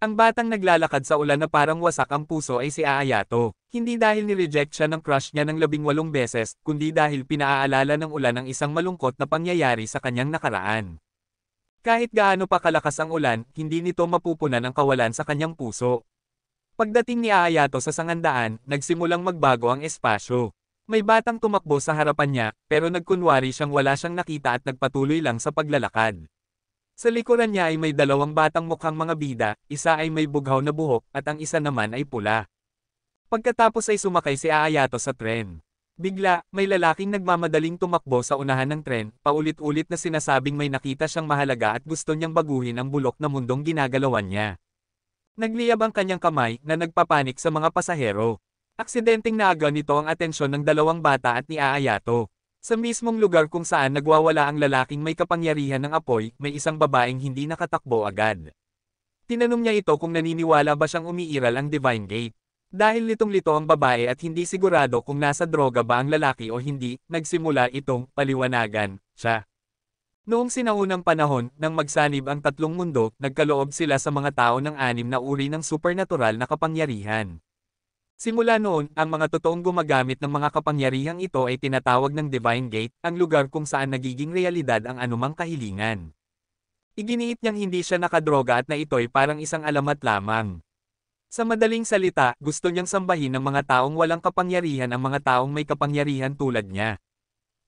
Ang batang naglalakad sa ulan na parang wasak ang puso ay si Aayato. Hindi dahil nireject siya ng crush niya ng 18 beses, kundi dahil pinaaalala ng ulan ang isang malungkot na pangyayari sa kanyang nakaraan. Kahit gaano pa kalakas ang ulan, hindi nito mapupunan ang kawalan sa kanyang puso. Pagdating ni Aayato sa sangandaan, nagsimulang magbago ang espasyo. May batang tumakbo sa harapan niya, pero nagkunwari siyang wala siyang nakita at nagpatuloy lang sa paglalakad. Sa likuran niya ay may dalawang batang mukhang mga bida, isa ay may bughaw na buhok at ang isa naman ay pula. Pagkatapos ay sumakay si Aayato sa tren. Bigla, may lalaking nagmamadaling tumakbo sa unahan ng tren, paulit-ulit na sinasabing may nakita siyang mahalaga at gusto niyang baguhin ang bulok na mundong ginagalawan niya. Nagliyab ang kanyang kamay na nagpapanik sa mga pasahero. Aksidenteng naagaw nito ang atensyon ng dalawang bata at ni Aayato. Sa mismong lugar kung saan nagwawala ang lalaking may kapangyarihan ng apoy, may isang babaeng hindi nakatakbo agad. Tinanong niya ito kung naniniwala ba siyang umiiral ang Divine Gate. Dahil litong-lito ang babae at hindi sigurado kung nasa droga ba ang lalaki o hindi, nagsimula itong paliwanagan siya. Noong sinaunang panahon, nang magsanib ang tatlong mundo, nagkaloob sila sa mga tao ng 6 na uri ng supernatural na kapangyarihan. Simula noon, ang mga totoong gumagamit ng mga kapangyarihang ito ay tinatawag ng Divine Gate, ang lugar kung saan nagiging realidad ang anumang kahilingan. Iginiit niyang hindi siya nakadroga at na ito'y parang isang alamat lamang. Sa madaling salita, gusto niyang sambahin ng mga taong walang kapangyarihan ang mga taong may kapangyarihan tulad niya.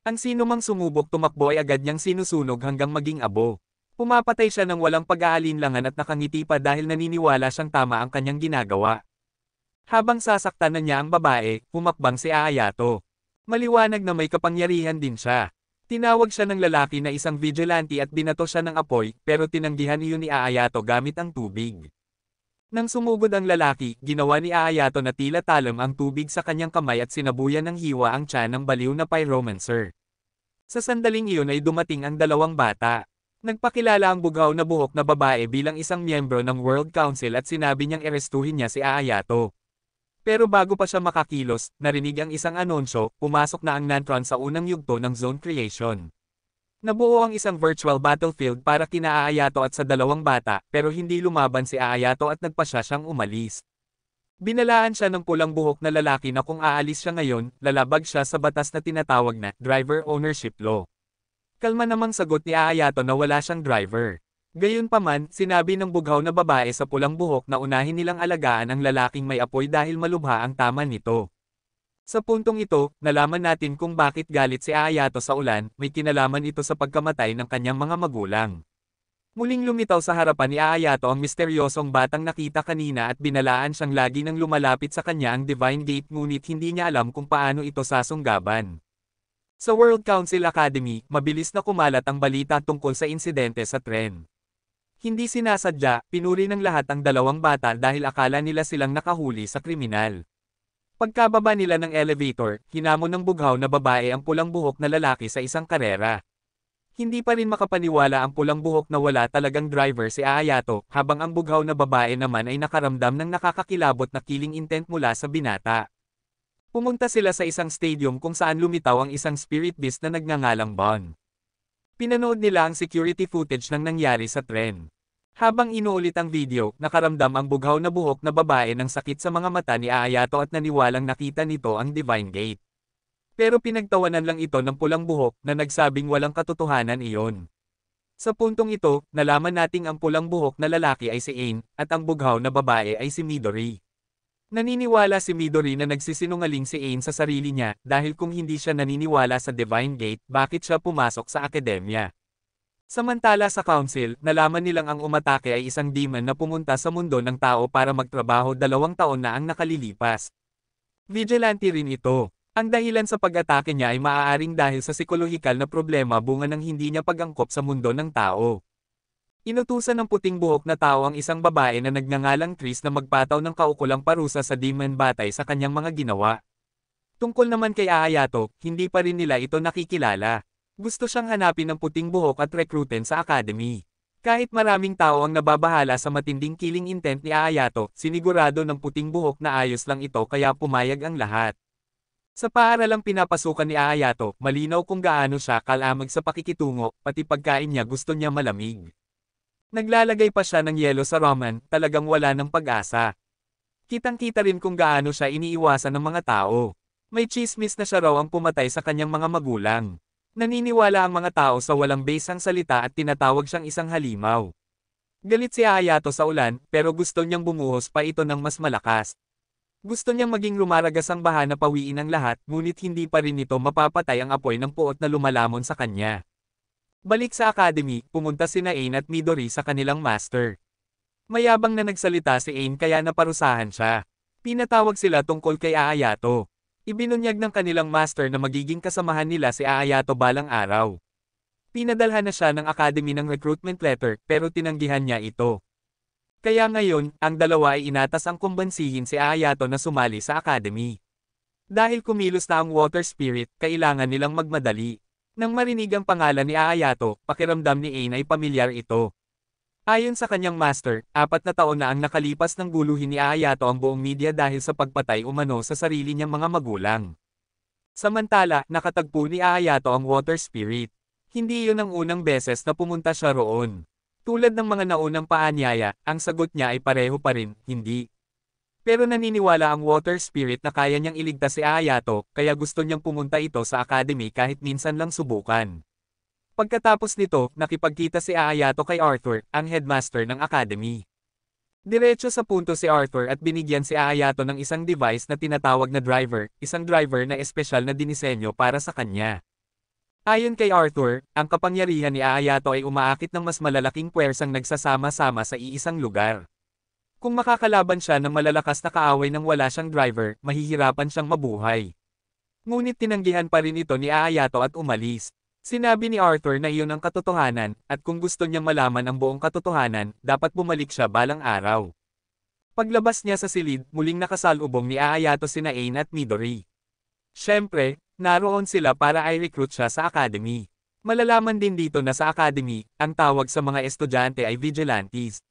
Ang sino mang sumubok tumakbo ay agad niyang sinusunog hanggang maging abo. Pumapatay siya ng walang pag-aalinlangan at nakangiti pa dahil naniniwala siyang tama ang kanyang ginagawa. Habang sasaktan na niya ang babae, humakbang si Aayato. Maliwanag na may kapangyarihan din siya. Tinawag siya ng lalaki na isang vigilante at binato siya ng apoy, pero tinanggihan iyon ni Aayato gamit ang tubig. Nang sumugod ang lalaki, ginawa ni Aayato na tila talam ang tubig sa kanyang kamay at sinabuyan ng hiwa ang tiyan ng baliw na pyromancer. Sa sandaling iyon ay dumating ang dalawang bata. Nagpakilala ang bughaw na buhok na babae bilang isang miyembro ng World Council at sinabi niyang arestuhin niya si Aayato. Pero bago pa siya makakilos, narinig ang isang anunsyo, pumasok na ang Nantron sa unang yugto ng Zone Creation. Nabuo ang isang virtual battlefield para kina Aayato at sa dalawang bata, pero hindi lumaban si Aayato at nagpasya siyang umalis. Binalaan siya ng pulang buhok na lalaki na kung aalis siya ngayon, lalabag siya sa batas na tinatawag na Driver Ownership Law. Kalma namang sagot ni Aayato na wala siyang driver. Gayunpaman, sinabi ng bughaw na babae sa pulang buhok na unahin nilang alagaan ang lalaking may apoy dahil malubha ang tama nito. Sa puntong ito, nalaman natin kung bakit galit si Aayato sa ulan, may kinalaman ito sa pagkamatay ng kanyang mga magulang. Muling lumitaw sa harapan ni Aayato ang misteryosong batang nakita kanina at binalaan siyang lagi nang lumalapit sa kanya ang Divine Gate ngunit hindi niya alam kung paano ito sasunggaban. Sa World Council Academy, mabilis na kumalat ang balita tungkol sa insidente sa tren. Hindi sinasadya, pinuri ng lahat ang dalawang bata dahil akala nila silang nakahuli sa kriminal. Pagkababa nila ng elevator, hinamon ng bughaw na babae ang pulang buhok na lalaki sa isang karera. Hindi pa rin makapaniwala ang pulang buhok na wala talagang driver si Aayato, habang ang bughaw na babae naman ay nakaramdam ng nakakakilabot na killing intent mula sa binata. Pumunta sila sa isang stadium kung saan lumitaw ang isang spirit beast na nagngangalang Bon. Pinanood nila ang security footage ng nangyari sa tren. Habang inuulit ang video, nakaramdam ang bughaw na buhok na babae ng sakit sa mga mata ni Aayato at naniwalang nakita nito ang Divine Gate. Pero pinagtawanan lang ito ng pulang buhok na nagsabing walang katotohanan iyon. Sa puntong ito, nalaman nating ang pulang buhok na lalaki ay si Ain, at ang bughaw na babae ay si Midori. Naniniwala si Midori na nagsisinungaling si Ain sa sarili niya dahil kung hindi siya naniniwala sa Divine Gate, bakit siya pumasok sa akademya. Samantala sa council, nalaman nilang ang umatake ay isang demon na pumunta sa mundo ng tao para magtrabaho 2 taon na ang nakalilipas. Vigilante rin ito. Ang dahilan sa pag-atake niya ay maaaring dahil sa psikolohikal na problema bunga ng hindi niya pag-angkop sa mundo ng tao. Inutusan ng puting buhok na tao ang isang babae na nagngangalang Tris na magpataw ng kaukulang parusa sa demon batay sa kanyang mga ginawa. Tungkol naman kay Aayato, hindi pa rin nila ito nakikilala. Gusto siyang hanapin ng puting buhok at rekruten sa academy. Kahit maraming tao ang nababahala sa matinding killing intent ni Aayato, sinigurado ng puting buhok na ayos lang ito kaya pumayag ang lahat. Sa paaralang pinapasukan ni Aayato, malinaw kung gaano siya kalamag sa pakikitungo, pati pagkain niya gusto niya malamig. Naglalagay pa siya ng yelo sa ramen, talagang wala ng pag-asa. Kitang-kita rin kung gaano siya iniiwasan ng mga tao. May tsismis na siya raw ang pumatay sa kanyang mga magulang. Naniniwala ang mga tao sa walang base ang salita at tinatawag siyang isang halimaw. Galit si Hayato sa ulan, pero gusto niyang bumuhos pa ito ng mas malakas. Gusto niyang maging lumaragas ang baha na pawiin ang lahat, ngunit hindi pa rin ito mapapatay ang apoy ng puot na lumalamon sa kanya. Balik sa academy, pumunta sina Ain at Midori sa kanilang master. Mayabang na nagsalita si Ain kaya naparusahan siya. Pinatawag sila tungkol kay Hayato. Ibinunyag ng kanilang master na magiging kasamahan nila si Hayato balang araw. Pinadalhan na siya ng academy ng recruitment letter pero tinanggihan niya ito. Kaya ngayon, ang dalawa ay inatas ang kumbansihin si Hayato na sumali sa academy. Dahil kumilos na ang water spirit, kailangan nilang magmadali. Nang marinig ang pangalan ni Hayato, pakiramdam ni Ain ay pamilyar ito. Ayon sa kanyang master, 4 na taon na ang nakalipas ng guluhin ni Hayato ang buong media dahil sa pagpatay umano sa sarili niyang mga magulang. Samantala, nakatagpo ni Hayato ang water spirit. Hindi iyon ang unang beses na pumunta siya roon. Tulad ng mga naunang paanyaya, ang sagot niya ay pareho pa rin, hindi. Pero naniniwala ang water spirit na kaya niyang iligtas si Hayato, kaya gusto niyang pumunta ito sa academy kahit minsan lang subukan. Pagkatapos nito, nakipagkita si Hayato kay Arthur, ang headmaster ng academy. Diretso sa punto si Arthur at binigyan si Hayato ng isang device na tinatawag na driver, isang driver na espesyal na dinisenyo para sa kanya. Ayon kay Arthur, ang kapangyarihan ni Hayato ay umaakit ng mas malalaking puwersang nagsasama-sama sa iisang lugar. Kung makakalaban siya ng malalakas na kaaway nang wala siyang driver, mahihirapan siyang mabuhay. Ngunit tinanggihan pa rin ito ni Hayato at umalis. Sinabi ni Arthur na iyon ang katotohanan, at kung gusto niyang malaman ang buong katotohanan, dapat bumalik siya balang araw. Paglabas niya sa silid, muling nakasalubong ni Hayato sina Ain at Midori. Siyempre, naroon sila para i-recruit siya sa academy. Malalaman din dito na sa academy, ang tawag sa mga estudyante ay vigilantes.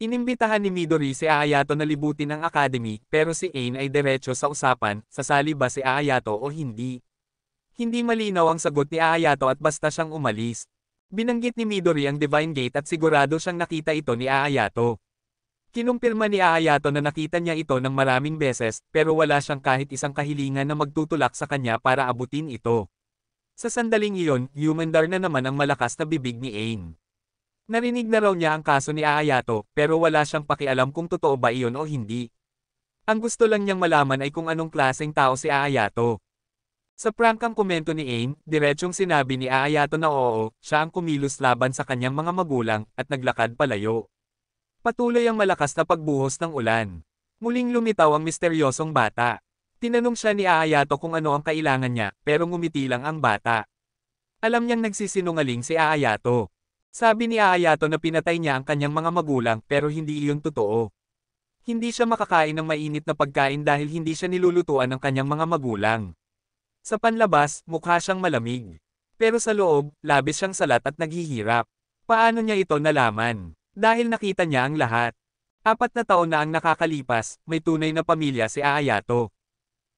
Inimbitahan ni Midori si Hayato na libutin ang academy, pero si Ain ay diretso sa usapan, sasali ba si Hayato o hindi. Hindi malinaw ang sagot ni Hayato at basta siyang umalis. Binanggit ni Midori ang Divine Gate at sigurado siyang nakita ito ni Hayato. Kinumpirma ni Hayato na nakita niya ito ng maraming beses, pero wala siyang kahit isang kahilingan na magtutulak sa kanya para abutin ito. Sa sandaling iyon, humandar na naman ang malakas na bibig ni Ain. Narinig na raw niya ang kaso ni Hayato, pero wala siyang pakialam kung totoo ba iyon o hindi. Ang gusto lang niyang malaman ay kung anong klaseng tao si Hayato. Sa prangkang komento ni Ain, diretsyong sinabi ni Hayato na oo, siya ang kumilos laban sa kanyang mga magulang, at naglakad palayo. Patuloy ang malakas na pagbuhos ng ulan. Muling lumitaw ang misteryosong bata. Tinanong siya ni Hayato kung ano ang kailangan niya, pero ngumiti lang ang bata. Alam niyang nagsisinungaling si Hayato. Sabi ni Hayato na pinatay niya ang kanyang mga magulang pero hindi iyon totoo. Hindi siya makakain ng mainit na pagkain dahil hindi siya nilulutuan ng kanyang mga magulang. Sa panlabas, mukha siyang malamig. Pero sa loob, labis siyang salat at naghihirap. Paano niya ito nalaman? Dahil nakita niya ang lahat. 4 na taon na ang nakakalipas, may tunay na pamilya si Hayato.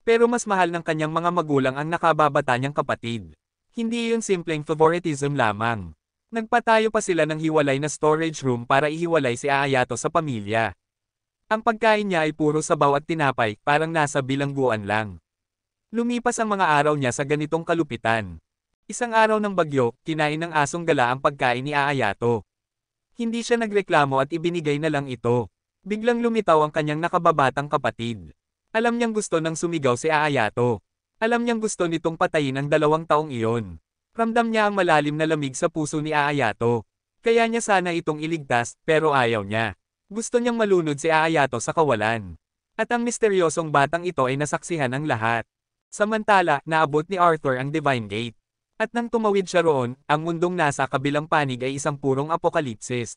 Pero mas mahal ng kanyang mga magulang ang nakababata niyang kapatid. Hindi iyon simpleng favoritism lamang. Nagpatayo pa sila ng hiwalay na storage room para ihiwalay si Hayato sa pamilya. Ang pagkain niya ay puro sabaw at tinapay, parang nasa bilangguan lang. Lumipas ang mga araw niya sa ganitong kalupitan. Isang araw ng bagyo, kinain ng asong gala ang pagkain ni Hayato. Hindi siya nagreklamo at ibinigay na lang ito. Biglang lumitaw ang kanyang nakababatang kapatid. Alam niyang gusto nang sumigaw si Hayato. Alam niyang gusto nitong patayin ang 2 taong iyon. Ramdam niya ang malalim na lamig sa puso ni Hayato. Kaya niya sana itong iligtas, pero ayaw niya. Gusto niyang malunod si Hayato sa kawalan. At ang misteryosong batang ito ay nasaksihan ng lahat. Samantala, naabot ni Arthur ang Divine Gate. At nang tumawid siya roon, ang mundong nasa kabilang panig ay isang purong apokalipsis.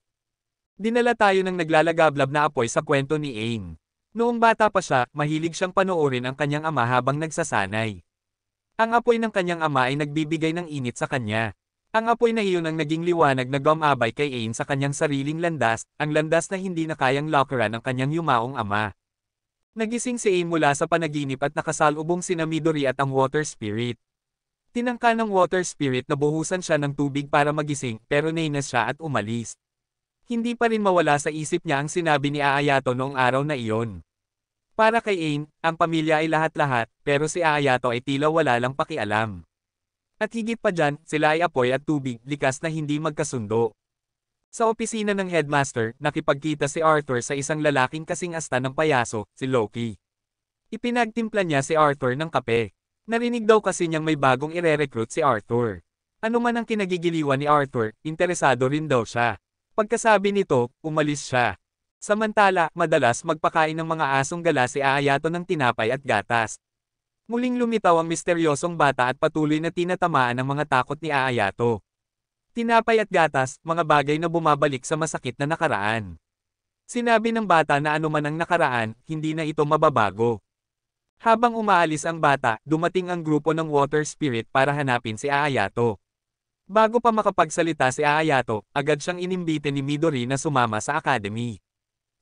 Dinala tayo ng naglalagablab na apoy sa kwento ni Ain. Noong bata pa siya, mahilig siyang panoorin ang kanyang ama habang nagsasanay. Ang apoy ng kanyang ama ay nagbibigay ng init sa kanya. Ang apoy na iyon ang naging liwanag na gumabay kay Ain sa kanyang sariling landas, ang landas na hindi na kayang lockeran ng kanyang yumaong ama. Nagising si Ain mula sa panaginip at nakasalubong sina Midori at ang water spirit. Tinangka ng water spirit na buhusan siya ng tubig para magising pero nainas siya at umalis. Hindi pa rin mawala sa isip niya ang sinabi ni Ayato noong araw na iyon. Para kay Ain, ang pamilya ay lahat-lahat, pero si Ayato ay tila wala lang pakialam. At higit pa dyan, sila ay apoy at tubig, likas na hindi magkasundo. Sa opisina ng headmaster, nakipagkita si Arthur sa isang lalaking kasing asta ng payaso, si Loki. Ipinagtimpla niya si Arthur ng kape. Narinig daw kasi niyang may bagong ire-recruit si Arthur. Ano man ang kinagigiliwan ni Arthur, interesado rin daw siya. Pagkasabi nito, umalis siya. Samantala, madalas magpakain ng mga asong gala si Ayato ng tinapay at gatas. Muling lumitaw ang misteryosong bata at patuloy na tinatamaan ang mga takot ni Ayato. Tinapay at gatas, mga bagay na bumabalik sa masakit na nakaraan. Sinabi ng bata na anuman ang nakaraan, hindi na ito mababago. Habang umaalis ang bata, dumating ang grupo ng Water Spirit para hanapin si Ayato. Bago pa makapagsalita si Ayato, agad siyang inimbite ni Midori na sumama sa academy.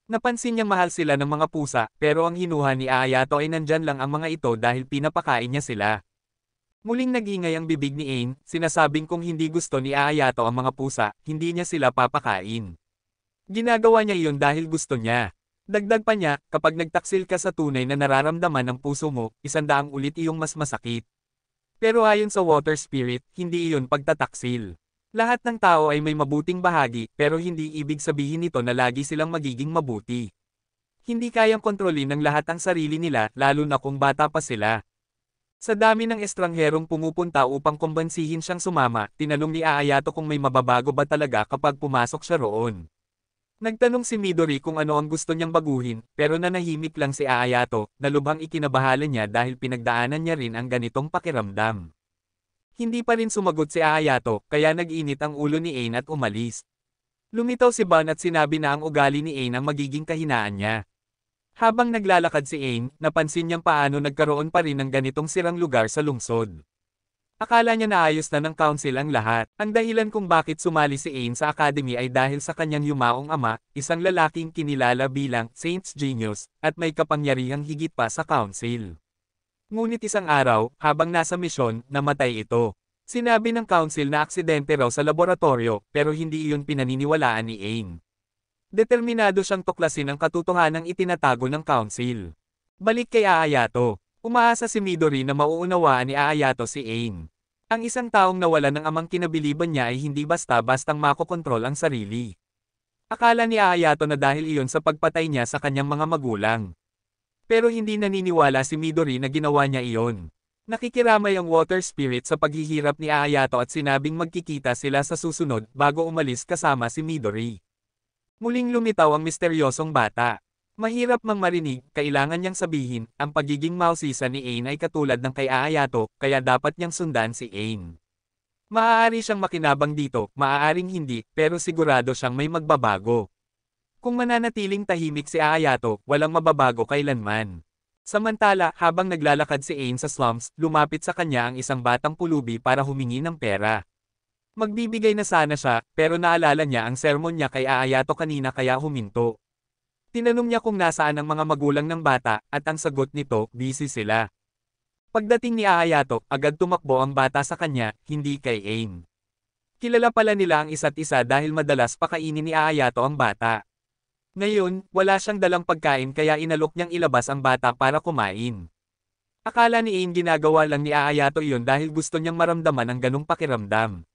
Napansin niyang mahal sila ng mga pusa, pero ang hinuha ni Ayato ay nandyan lang ang mga ito dahil pinapakain niya sila. Muling nagingay ang bibig ni Ain, sinasabing kung hindi gusto ni Ayato ang mga pusa, hindi niya sila papakain. Ginagawa niya iyon dahil gusto niya. Dagdag pa niya, kapag nagtaksil ka sa tunay na nararamdaman ng puso mo, 100 ulit iyong mas masakit. Pero ayon sa Water Spirit, hindi iyon pagtataksil. Lahat ng tao ay may mabuting bahagi, pero hindi ibig sabihin nito na lagi silang magiging mabuti. Hindi kayang kontrolin ng lahat ang sarili nila, lalo na kung bata pa sila. Sa dami ng estrangherong pumupunta upang kumbansihin siyang sumama, tinanong ni Ayato kung may mababago ba talaga kapag pumasok siya roon. Nagtanong si Midori kung ano ang gusto niyang baguhin, pero nanahimik lang si Ayato, na lubhang ikinabahala niya dahil pinagdaanan niya rin ang ganitong pakiramdam. Hindi pa rin sumagot si Ayato, kaya nag-init ang ulo ni Ain at umalis. Lumitaw si Ban at sinabi na ang ugali ni Ain ang magiging kahinaan niya. Habang naglalakad si Ain, napansin niyang paano nagkaroon pa rin ng ganitong sirang lugar sa lungsod. Akala niya naayos na ng council ang lahat. Ang dahilan kung bakit sumali si Ain sa academy ay dahil sa kanyang yumaong ama, isang lalaking kinilala bilang Saint's Genius, at may kapangyarihang higit pa sa council. Ngunit isang araw, habang nasa misyon, namatay ito. Sinabi ng council na aksidente raw sa laboratorio, pero hindi iyon pinaniniwalaan ni Ain. Determinado siyang tuklasin ang katotohanang itinatago ng council. Balik kay Ayato. Umaasa si Midori na mauunawaan ni Ayato si Ain. Ang isang taong nawala ng amang kinabiliban niya ay hindi basta-bastang makokontrol ang sarili. Akala ni Ayato na dahil iyon sa pagpatay niya sa kanyang mga magulang. Pero hindi naniniwala si Midori na ginawa niya iyon. Nakikiramay ang Water Spirit sa paghihirap ni Ayato at sinabing magkikita sila sa susunod bago umalis kasama si Midori. Muling lumitaw ang misteryosong bata. Mahirap mang marinig, kailangan niyang sabihin, ang pagiging mausisa ni Ain ay katulad ng kay Ayato, kaya dapat niyang sundan si Ain. Maaari siyang makinabang dito, maaaring hindi, pero sigurado siyang may magbabago. Kung mananatiling tahimik si Ayato, walang mababago kailanman. Samantala, habang naglalakad si Ain sa slums, lumapit sa kanya ang isang batang pulubi para humingi ng pera. Magbibigay na sana siya, pero naalala niya ang sermon niya kay Ayato kanina kaya huminto. Tinanong niya kung nasaan ang mga magulang ng bata, at ang sagot nito, busy sila. Pagdating ni Ayato, agad tumakbo ang bata sa kanya, hindi kay Ain. Kilala pala nila ang isa't isa dahil madalas pakainin ni Ayato ang bata. Ngayon, wala siyang dalang pagkain kaya inalok niyang ilabas ang bata para kumain. Akala ni Ain ginagawa lang ni Ayato iyon dahil gusto niyang maramdaman ang ganong pakiramdam.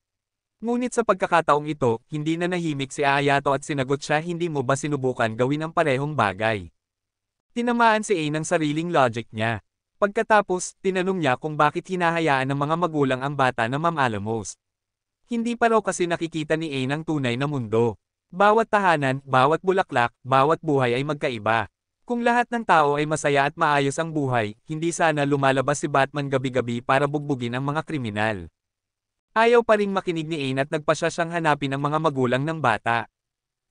Ngunit sa pagkakataong ito, hindi na nahimik si Ayato at sinagot siya, hindi mo ba sinubukan gawin ang parehong bagay? Tinamaan si Ain ng sariling logic niya. Pagkatapos, tinanong niya kung bakit hinahayaan ng mga magulang ang bata na mamaalamos. Hindi pa raw kasi nakikita ni Ain ang tunay na mundo. Bawat tahanan, bawat bulaklak, bawat buhay ay magkaiba. Kung lahat ng tao ay masaya at maayos ang buhay, hindi sana lumalabas si Batman gabi-gabi para bugbugin ang mga kriminal. Ayaw pa ring makinig ni Ain at nagpasya siyang hanapin ang mga magulang ng bata.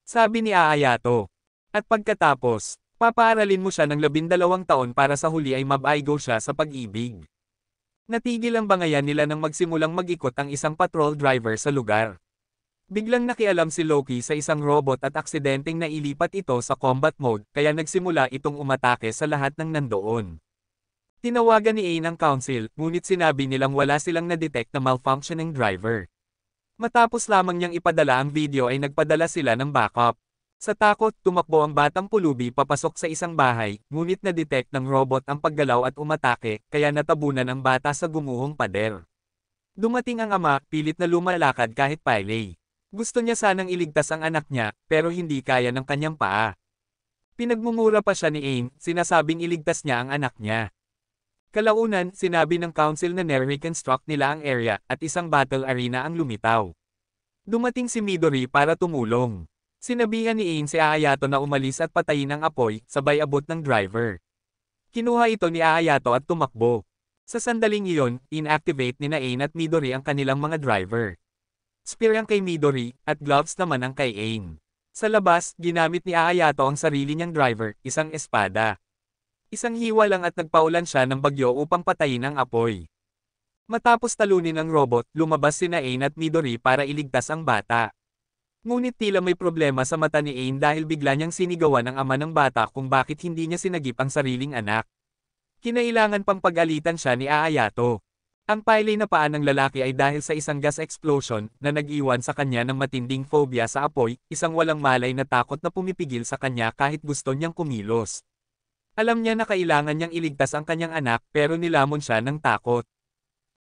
Sabi ni Ayato. At pagkatapos, papaaralin mo siya ng 12 taon para sa huli ay mabaigo siya sa pag-ibig. Natigil ang bangayan nila nang magsimulang mag-ikot ang isang patrol driver sa lugar. Biglang nakialam si Loki sa isang robot at aksidenteng nailipat ito sa combat mode, kaya nagsimula itong umatake sa lahat ng nandoon. Tinawagan ni Ain ang council, ngunit sinabi nilang wala silang na-detect na malfunctioning driver. Matapos lamang niyang ipadala ang video ay nagpadala sila ng backup. Sa takot, tumakbo ang batang pulubi papasok sa isang bahay, ngunit na-detect ng robot ang paggalaw at umatake, kaya natabunan ang bata sa gumuhong pader. Dumating ang ama, pilit na lumalakad kahit pailay. Gusto niya sanang iligtas ang anak niya, pero hindi kaya ng kanyang paa. Pinagmumura pa siya ni Aim, sinasabing iligtas niya ang anak niya. Kalaunan, sinabi ng council na reconstruct nila ang area, at isang battle arena ang lumitaw. Dumating si Midori para tumulong. Sinabihan ni Ain si Aayato na umalis at patayin ang apoy, sabay abot ng driver. Kinuha ito ni Aayato at tumakbo. Sa sandaling iyon, inactivate ni Ain at Midori ang kanilang mga driver. Spear ang kay Midori, at gloves naman ang kay Ain. Sa labas, ginamit ni Aayato ang sarili niyang driver, isang espada. Isang hiwa lang at nagpaulan siya ng bagyo upang patayin ang apoy. Matapos talunin ang robot, lumabas sina Ain at Midori para iligtas ang bata. Ngunit tila may problema sa mata ni Ain dahil bigla niyang sinigawan ang ama ng bata kung bakit hindi niya sinagip ang sariling anak. Kinailangan pang pag-alitan siya ni Aayato. Ang pailay na paa ng lalaki ay dahil sa isang gas explosion na nag-iwan sa kanya ng matinding phobia sa apoy, isang walang malay na takot na pumipigil sa kanya kahit gusto niyang kumilos. Alam niya na kailangan niyang iligtas ang kanyang anak pero nilamon siya ng takot.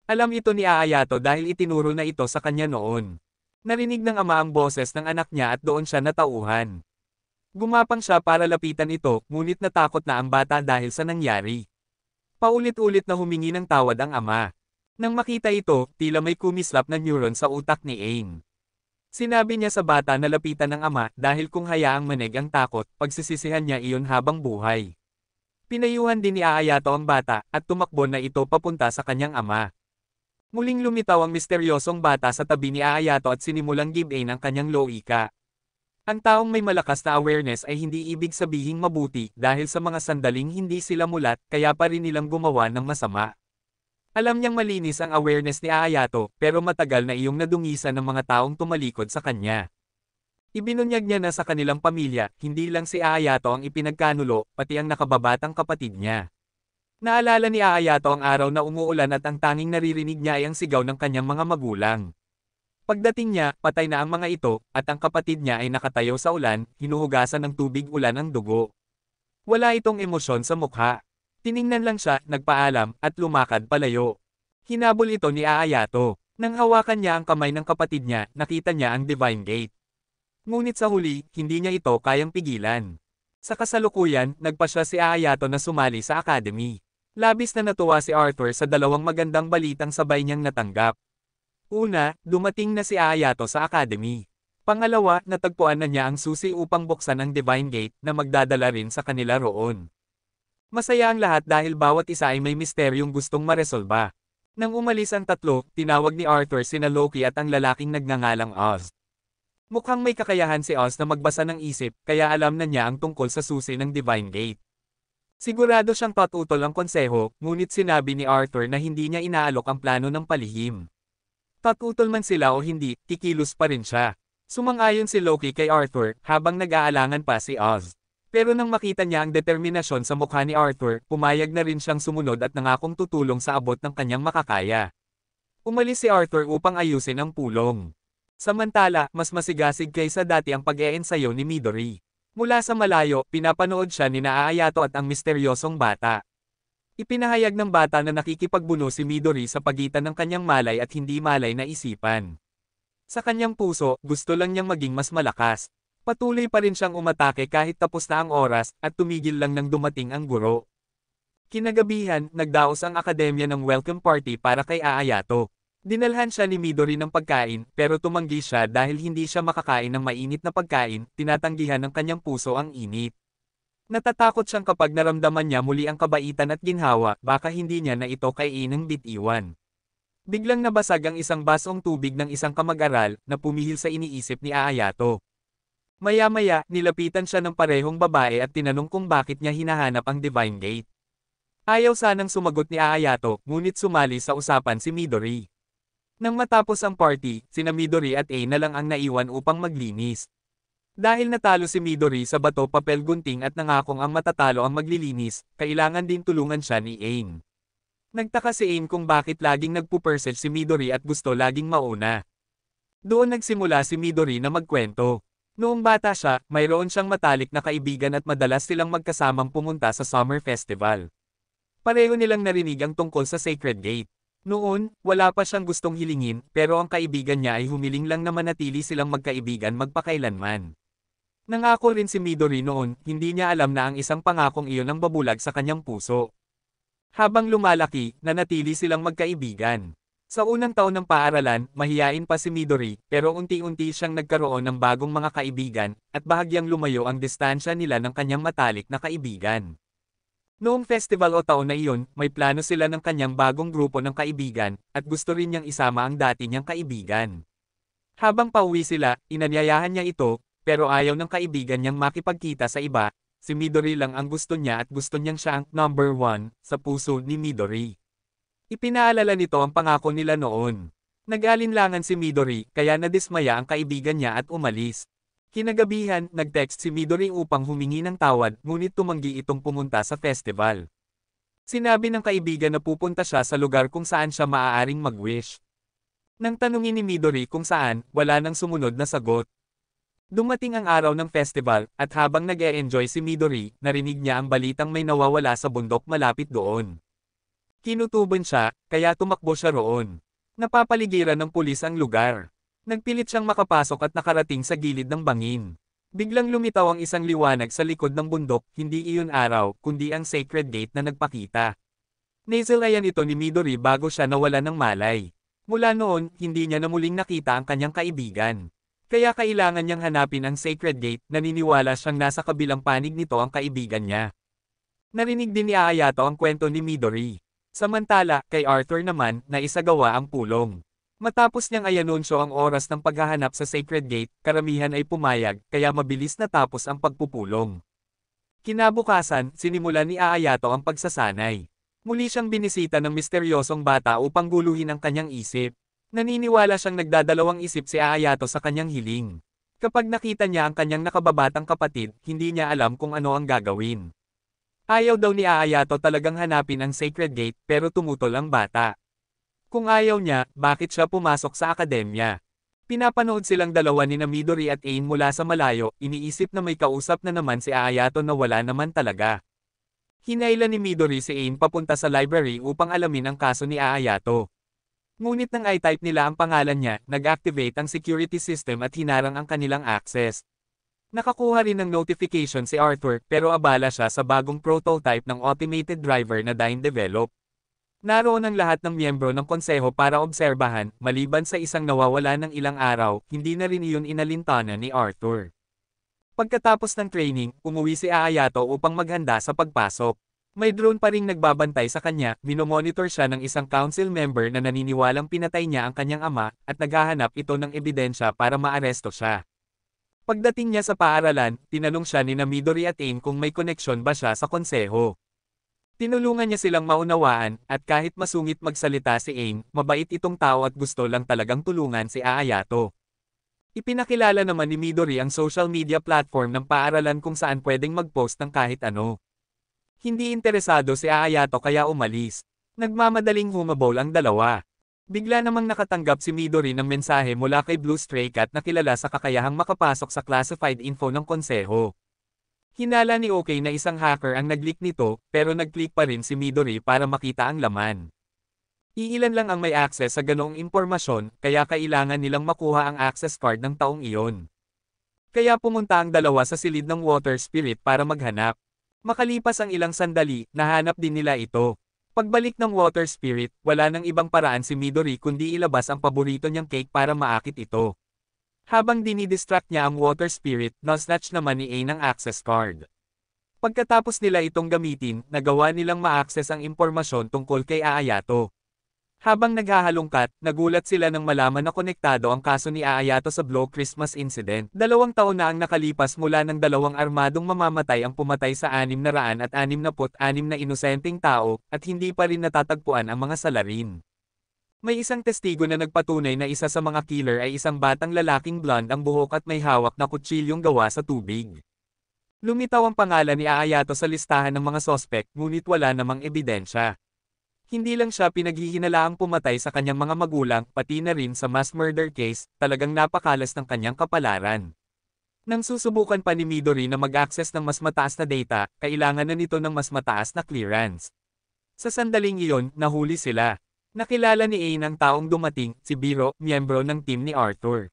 Alam ito ni Aayato dahil itinuro na ito sa kanya noon. Narinig ng ama ang boses ng anak niya at doon siya natauhan. Gumapang siya para lapitan ito, ngunit natakot na ang bata dahil sa nangyari. Paulit-ulit na humingi ng tawad ang ama. Nang makita ito, tila may kumislap na neuron sa utak ni Ain. Sinabi niya sa bata na lapitan ng ama dahil kung hayaang manig ang takot, pagsisisihan niya iyon habang buhay. Pinayuhan din ni Aayato ang bata, at tumakbo na ito papunta sa kanyang ama. Muling lumitaw ang misteryosong bata sa tabi ni Aayato at sinimulang gibain ang kanyang loika. Ang taong may malakas na awareness ay hindi ibig sabihing mabuti dahil sa mga sandaling hindi sila mulat, kaya pa rin nilang gumawa ng masama. Alam niyang malinis ang awareness ni Aayato, pero matagal na iyong nadungisan ng mga taong tumalikod sa kanya. Ibinunyag niya na sa kanilang pamilya, hindi lang si Aayato ang ipinagkanulo, pati ang nakababatang kapatid niya. Naalala ni Aayato ang araw na umuulan at ang tanging naririnig niya ay ang sigaw ng kanyang mga magulang. Pagdating niya, patay na ang mga ito, at ang kapatid niya ay nakatayo sa ulan, hinuhugasan ng tubig ulan ang dugo. Wala itong emosyon sa mukha. Tiningnan lang siya, nagpaalam, at lumakad palayo. Hinabol ito ni Aayato. Nang hawakan niya ang kamay ng kapatid niya, nakita niya ang Divine Gate. Ngunit sa huli, hindi niya ito kayang pigilan. Sa kasalukuyan, nagpa siya si Aayato na sumali sa academy. Labis na natuwa si Arthur sa dalawang magandang balitang sabay niyang natanggap. Una, dumating na si Aayato sa academy. Pangalawa, natagpuan na niya ang susi upang buksan ang Divine Gate na magdadala rin sa kanila roon. Masaya ang lahat dahil bawat isa ay may misteryong gustong maresolba. Nang umalis ang tatlo, tinawag ni Arthur sina Loki at ang lalaking nagngangalang Oz. Mukhang may kakayahan si Oz na magbasa ng isip, kaya alam na niya ang tungkol sa susi ng Divine Gate. Sigurado siyang patutol ang konseho, ngunit sinabi ni Arthur na hindi niya inaalok ang plano ng palihim. Patutol man sila o hindi, kikilos pa rin siya. Sumang-ayon si Loki kay Arthur, habang nag-aalangan pa si Oz. Pero nang makita niya ang determinasyon sa mukha ni Arthur, pumayag na rin siyang sumunod at nangakong tutulong sa abot ng kanyang makakaya. Umalis si Arthur upang ayusin ang pulong. Samantala, mas masigasig kaysa dati ang pag-eensayo ni Midori. Mula sa malayo, pinapanood siya ni Aayato at ang misteryosong bata. Ipinahayag ng bata na nakikipagbuno si Midori sa pagitan ng kanyang malay at hindi malay na isipan. Sa kanyang puso, gusto lang niyang maging mas malakas. Patuloy pa rin siyang umatake kahit tapos na ang oras, at tumigil lang nang dumating ang guro. Kinagabihan, nagdaos ang akademya ng welcome party para kay Aayato. Dinalhan siya ni Midori ng pagkain, pero tumanggi siya dahil hindi siya makakain ng mainit na pagkain, tinatanggihan ng kanyang puso ang init. Natatakot siyang kapag naramdaman niya muli ang kabaitan at ginhawa, baka hindi niya na ito kainin bitiwan. Biglang nabasag ang isang basong tubig ng isang kamag-aral, na pumihil sa iniisip ni Aayato. Maya-maya, nilapitan siya ng parehong babae at tinanong kung bakit niya hinahanap ang Divine Gate. Ayaw sanang sumagot ni Aayato, ngunit sumali sa usapan si Midori. Nang matapos ang party, sina Midori at Ain na lang ang naiwan upang maglinis. Dahil natalo si Midori sa bato papel gunting at nangakong ang matatalo ang maglilinis, kailangan din tulungan siya ni Ain. Nagtaka si Ain kung bakit laging nagpupursige si Midori at gusto laging mauna. Doon nagsimula si Midori na magkwento. Noong bata siya, mayroon siyang matalik na kaibigan at madalas silang magkasamang pumunta sa summer festival. Pareho nilang narinig ang tungkol sa Sacred Gate. Noon, wala pa siyang gustong hilingin, pero ang kaibigan niya ay humiling lang na manatili silang magkaibigan magpakailanman. Nangako rin si Midori noon, hindi niya alam na ang isang pangakong iyon ang babulag sa kanyang puso. Habang lumalaki, nanatili silang magkaibigan. Sa unang taon ng paaralan, mahiyain pa si Midori, pero unti-unti siyang nagkaroon ng bagong mga kaibigan, at bahagyang lumayo ang distansya nila ng kanyang matalik na kaibigan. Noong festival o taon na iyon, may plano sila ng kanyang bagong grupo ng kaibigan, at gusto rin niyang isama ang dati niyang kaibigan. Habang pauwi sila, inanyayahan niya ito, pero ayaw ng kaibigan niyang makipagkita sa iba. Si Midori lang ang gusto niya at gusto niyang siya ang number 1 sa puso ni Midori. Ipinaalala nito ang pangako nila noon. Nag-alinlangan si Midori, kaya nadismaya ang kaibigan niya at umalis. Kinagabihan, nag-text si Midori upang humingi ng tawad, ngunit tumanggi itong pumunta sa festival. Sinabi ng kaibigan na pupunta siya sa lugar kung saan siya maaaring mag-wish. Nang tanungin ni Midori kung saan, wala nang sumunod na sagot. Dumating ang araw ng festival, at habang nag-e-enjoy si Midori, narinig niya ang balitang may nawawala sa bundok malapit doon. Kinutuban siya, kaya tumakbo siya roon. Napapaligiran ng pulis ang lugar. Nagpilit siyang makapasok at nakarating sa gilid ng bangin. Biglang lumitaw ang isang liwanag sa likod ng bundok, hindi iyon araw, kundi ang Sacred Gate na nagpakita. Nasalayan ito ni Midori bago siya nawala ng malay. Mula noon, hindi niya na muling nakita ang kanyang kaibigan. Kaya kailangan niyang hanapin ang Sacred Gate, naniniwala siyang nasa kabilang panig nito ang kaibigan niya. Narinig din ni Ayato ang kwento ni Midori. Samantala, kay Arthur naman, naisagawa ang pulong. Matapos niyang i-anunsyo ang oras ng paghahanap sa Sacred Gate, karamihan ay pumayag, kaya mabilis natapos ang pagpupulong. Kinabukasan, sinimula ni Ayato ang pagsasanay. Muli siyang binisita ng misteryosong bata upang guluhin ang kanyang isip. Naniniwala siyang nagdadalawang isip si Ayato sa kanyang hiling. Kapag nakita niya ang kanyang nakababatang kapatid, hindi niya alam kung ano ang gagawin. Ayaw daw ni Ayato talagang hanapin ang Sacred Gate, pero tumutol ang bata. Kung ayaw niya, bakit siya pumasok sa akademya? Pinapanood silang dalawa ni Midori at Ain mula sa malayo, iniisip na may kausap na naman si Ayato na wala naman talaga. Hinailan ni Midori si Ain papunta sa library upang alamin ang kaso ni Ayato. Ngunit nang i-type nila ang pangalan niya, nag-activate ang security system at hinarang ang kanilang access. Nakakuha rin ng notification si Arthur, pero abala siya sa bagong prototype ng automated driver na develop. Naroon ang lahat ng miyembro ng konseho para obserbahan, maliban sa isang nawawala ng ilang araw, hindi na rin iyon inalintana ni Arthur. Pagkatapos ng training, umuwi si Ayato upang maghanda sa pagpasok. May drone pa ring nagbabantay sa kanya, minomonitor siya ng isang council member na naniniwalang pinatay niya ang kanyang ama, at naghahanap ito ng ebidensya para maaresto siya. Pagdating niya sa paaralan, tinanong siya ni Midori at Ain kung may koneksyon ba siya sa konseho. Tinulungan niya silang maunawaan, at kahit masungit magsalita si Ain, mabait itong tao at gusto lang talagang tulungan si Ayato. Ipinakilala naman ni Midori ang social media platform ng paaralan kung saan pwedeng mag-post ng kahit ano. Hindi interesado si Ayato kaya umalis. Nagmamadaling humabol ang dalawa. Bigla namang nakatanggap si Midori ng mensahe mula kay Blue Stray Cat na kilala sa kakayahang makapasok sa classified info ng konseho. Hinala ni OK na isang hacker ang nag-leak nito, pero nag-click pa rin si Midori para makita ang laman. Iilan lang ang may access sa ganoong impormasyon, kaya kailangan nilang makuha ang access card ng taong iyon. Kaya pumunta ang dalawa sa silid ng Water Spirit para maghanap. Makalipas ang ilang sandali, nahanap din nila ito. Pagbalik ng Water Spirit, wala nang ibang paraan si Midori kundi ilabas ang paborito niyang cake para maakit ito. Habang dinidistract niya ang Water Spirit, na-snatch naman ni Ain ang access card. Pagkatapos nila itong gamitin, nagawa nilang ma-access ang impormasyon tungkol kay Ayato. Habang naghahalongkat, nagulat sila nang malaman na konektado ang kaso ni Ayato sa Blow Christmas incident. 2 taon na ang nakalipas mula ng 2 armadong mamamatay ang pumatay sa 666 na inosenteng tao, at hindi pa rin natatagpuan ang mga salarin. May isang testigo na nagpatunay na isa sa mga killer ay isang batang lalaking blonde ang buhok at may hawak na kutsilyong gawa sa tubig. Lumitaw ang pangalan ni Ayato sa listahan ng mga sospek, ngunit wala namang ebidensya. Hindi lang siya pinaghihinalaang pumatay sa kanyang mga magulang, pati na rin sa mass murder case, talagang napakalas ng kanyang kapalaran. Nang susubukan pa ni Midori na mag-access ng mas mataas na data, kailangan na nito ng mas mataas na clearance. Sa sandaling iyon, nahuli sila. Nakilala ni Ain ang taong dumating, si Biro, miyembro ng team ni Arthur.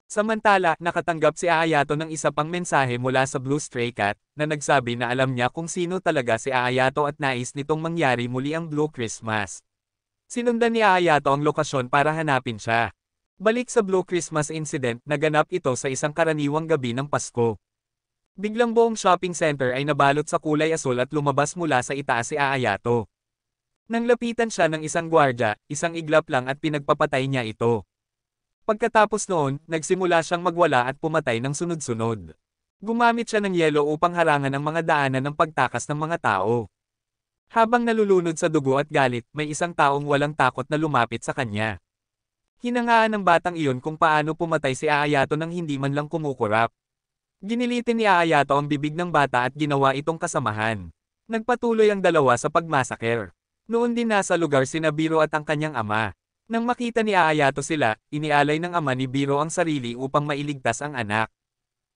Samantala, nakatanggap si Ayato ng isa pang mensahe mula sa Blue Stray Cat, na nagsabi na alam niya kung sino talaga si Ayato at nais nitong mangyari muli ang Blue Christmas. Sinundan ni Ayato ang lokasyon para hanapin siya. Balik sa Blue Christmas incident, naganap ito sa isang karaniwang gabi ng Pasko. Biglang buong shopping center ay nabalot sa kulay asul at lumabas mula sa itaas si Ayato. Nang lapitan siya ng isang gwardya, isang iglap lang at pinagpapatay niya ito. Pagkatapos noon, nagsimula siyang magwala at pumatay ng sunod-sunod. Gumamit siya ng yelo upang harangan ang mga daanan ng pagtakas ng mga tao. Habang nalulunod sa dugo at galit, may isang taong walang takot na lumapit sa kanya. Hinangaan ng batang iyon kung paano pumatay si Ayato nang hindi man lang kumukurap. Ginilitin ni Ayato ang bibig ng bata at ginawa itong kasamahan. Nagpatuloy ang dalawa sa pagmasaker. Noon din nasa lugar sina Biro at ang kanyang ama. Nang makita ni Ayato sila, inialay ng ama ni Biro ang sarili upang mailigtas ang anak.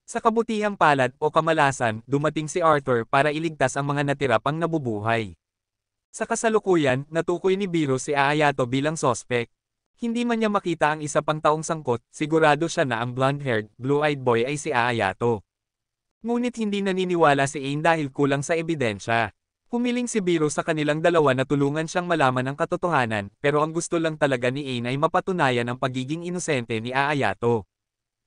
Sa kabutihang palad o kamalasan, dumating si Arthur para iligtas ang mga natira pang nabubuhay. Sa kasalukuyan, natukoy ni Biro si Ayato bilang sospek. Hindi man niya makita ang isa pang taong sangkot, sigurado siya na ang blonde-haired, blue-eyed boy ay si Ayato. Ngunit hindi naniniwala si Ain dahil kulang sa ebidensya. Humiling si Biro sa kanilang dalawa na tulungan siyang malaman ang katotohanan, pero ang gusto lang talaga ni Ain ay mapatunayan ang pagiging inosente ni Ayato.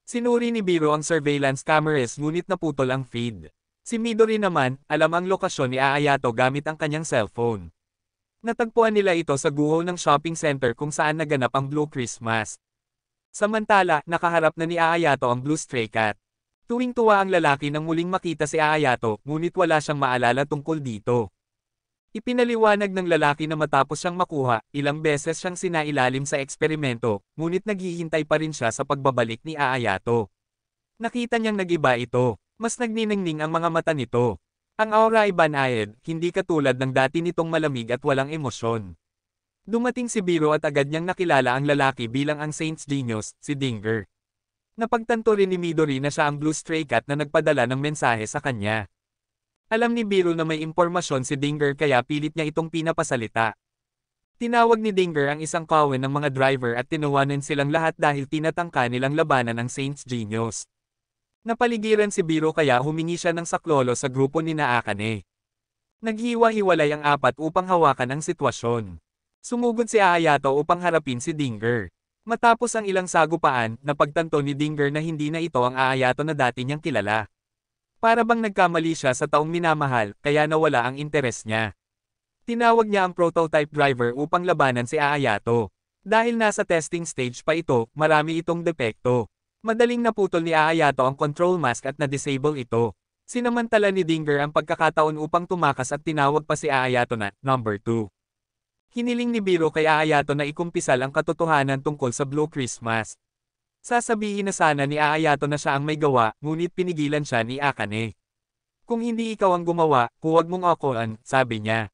Sinuri ni Biro ang surveillance cameras ngunit naputol ang feed. Si Midori naman, alam ang lokasyon ni Ayato gamit ang kanyang cellphone. Natagpuan nila ito sa guho ng shopping center kung saan naganap ang Blue Christmas. Samantala, nakaharap na ni Ayato ang Blue Stray Cat. Tuwing-tuwa ang lalaki nang muling makita si Ayato, ngunit wala siyang maalala tungkol dito. Ipinaliwanag ng lalaki na matapos siyang makuha, ilang beses siyang sinailalim sa eksperimento, ngunit naghihintay pa rin siya sa pagbabalik ni Ayato. Nakita niyang nagiba ito, mas nagniningning ang mga mata nito. Ang aura ay banayad, hindi katulad ng dati nitong malamig at walang emosyon. Dumating si Biro at agad niyang nakilala ang lalaki bilang ang Saint's Genius, si Dinger. Napagtanto rin ni Midori na siya ang Blue Stray Cat na nagpadala ng mensahe sa kanya. Alam ni Biro na may impormasyon si Dinger kaya pilit niya itong pinapasalita. Tinawag ni Dinger ang isang kawan ng mga driver at tinawanan silang lahat dahil tinatangka nilang labanan ang Saint's Genius. Napaligiran si Biro kaya humingi siya ng saklolo sa grupo ni Akane. Naghiwa-hiwalay ang apat upang hawakan ang sitwasyon. Sumugod si Ayato upang harapin si Dinger. Matapos ang ilang sagupaan, napagtanto ni Dinger na hindi na ito ang Ayato na dati niyang kilala. Para bang nagkamali siya sa taong minamahal, kaya nawala ang interes niya. Tinawag niya ang prototype driver upang labanan si Ayato. Dahil nasa testing stage pa ito, marami itong depekto. Madaling naputol ni Ayato ang control mask at na-disable ito. Sinamantala ni Dinger ang pagkakataon upang tumakas at tinawag pa si Ayato na number 2. Hiniling ni Biro kay Ayato na ikumpisal ang katotohanan tungkol sa Blue Christmas. Sasabihin na sana ni Ayato na siya ang may gawa, ngunit pinigilan siya ni Akane. Kung hindi ikaw ang gumawa, huwag mong akoan, sabi niya.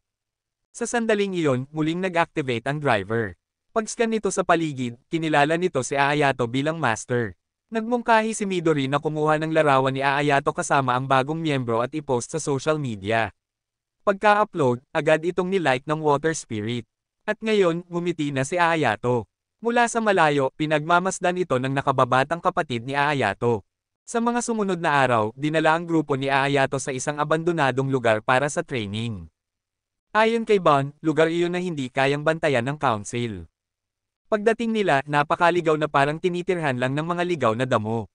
Sa sandaling iyon, muling nag-activate ang driver. Pag-scan nito sa paligid, kinilala nito si Ayato bilang master. Nagmungkahi si Midori na kumuha ng larawan ni Ayato kasama ang bagong miyembro at i-post sa social media. Pagka-upload, agad itong nilike ng Water Spirit. At ngayon, ngumiti na si Ayato. Mula sa malayo, pinagmamasdan ito ng nakababatang kapatid ni Ayato. Sa mga sumunod na araw, dinala ang grupo ni Ayato sa isang abandonadong lugar para sa training. Ayon kay Bon, lugar iyon na hindi kayang bantayan ng council. Pagdating nila, napakaligaw na parang tinitirhan lang ng mga ligaw na damo.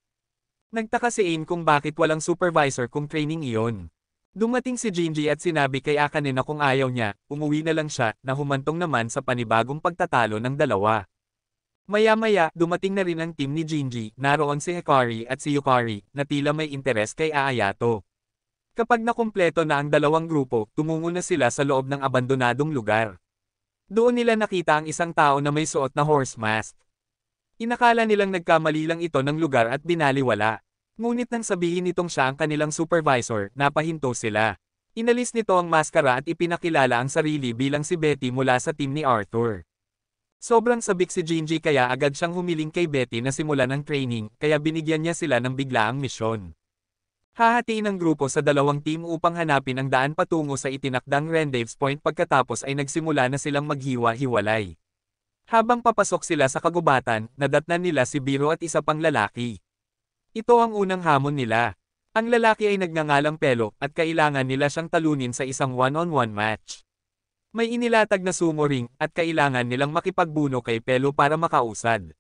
Nagtaka si Ain kung bakit walang supervisor kung training iyon. Dumating si Jinji at sinabi kay Akane na kung ayaw niya, umuwi na lang siya, na humantong naman sa panibagong pagtatalo ng dalawa. Maya-maya, dumating na rin ang team ni Jinji, naroon si Hikari at si Yukari, na tila may interes kay Ayato. Kapag nakumpleto na ang dalawang grupo, tumungo na sila sa loob ng abandonadong lugar. Doon nila nakita ang isang tao na may suot na horse mask. Inakala nilang nagkamali lang ito ng lugar at binaliwala. Ngunit nang sabihin nitong siya ang kanilang supervisor, napahinto sila. Inalis nito ang maskara at ipinakilala ang sarili bilang si Betty mula sa team ni Arthur. Sobrang sabik si Gingy kaya agad siyang humiling kay Betty na simulan ang training, kaya binigyan niya sila ng biglaang misyon. Hahatiin ang grupo sa dalawang team upang hanapin ang daan patungo sa itinakdang rendezvous point pagkatapos ay nagsimula na silang maghiwa-hiwalay. Habang papasok sila sa kagubatan, nadatnan nila si Biro at isa pang lalaki. Ito ang unang hamon nila. Ang lalaki ay nagngangalang Pelo at kailangan nila siyang talunin sa isang one-on-one match. May inilatag na sumo ring at kailangan nilang makipagbuno kay Pelo para makausad.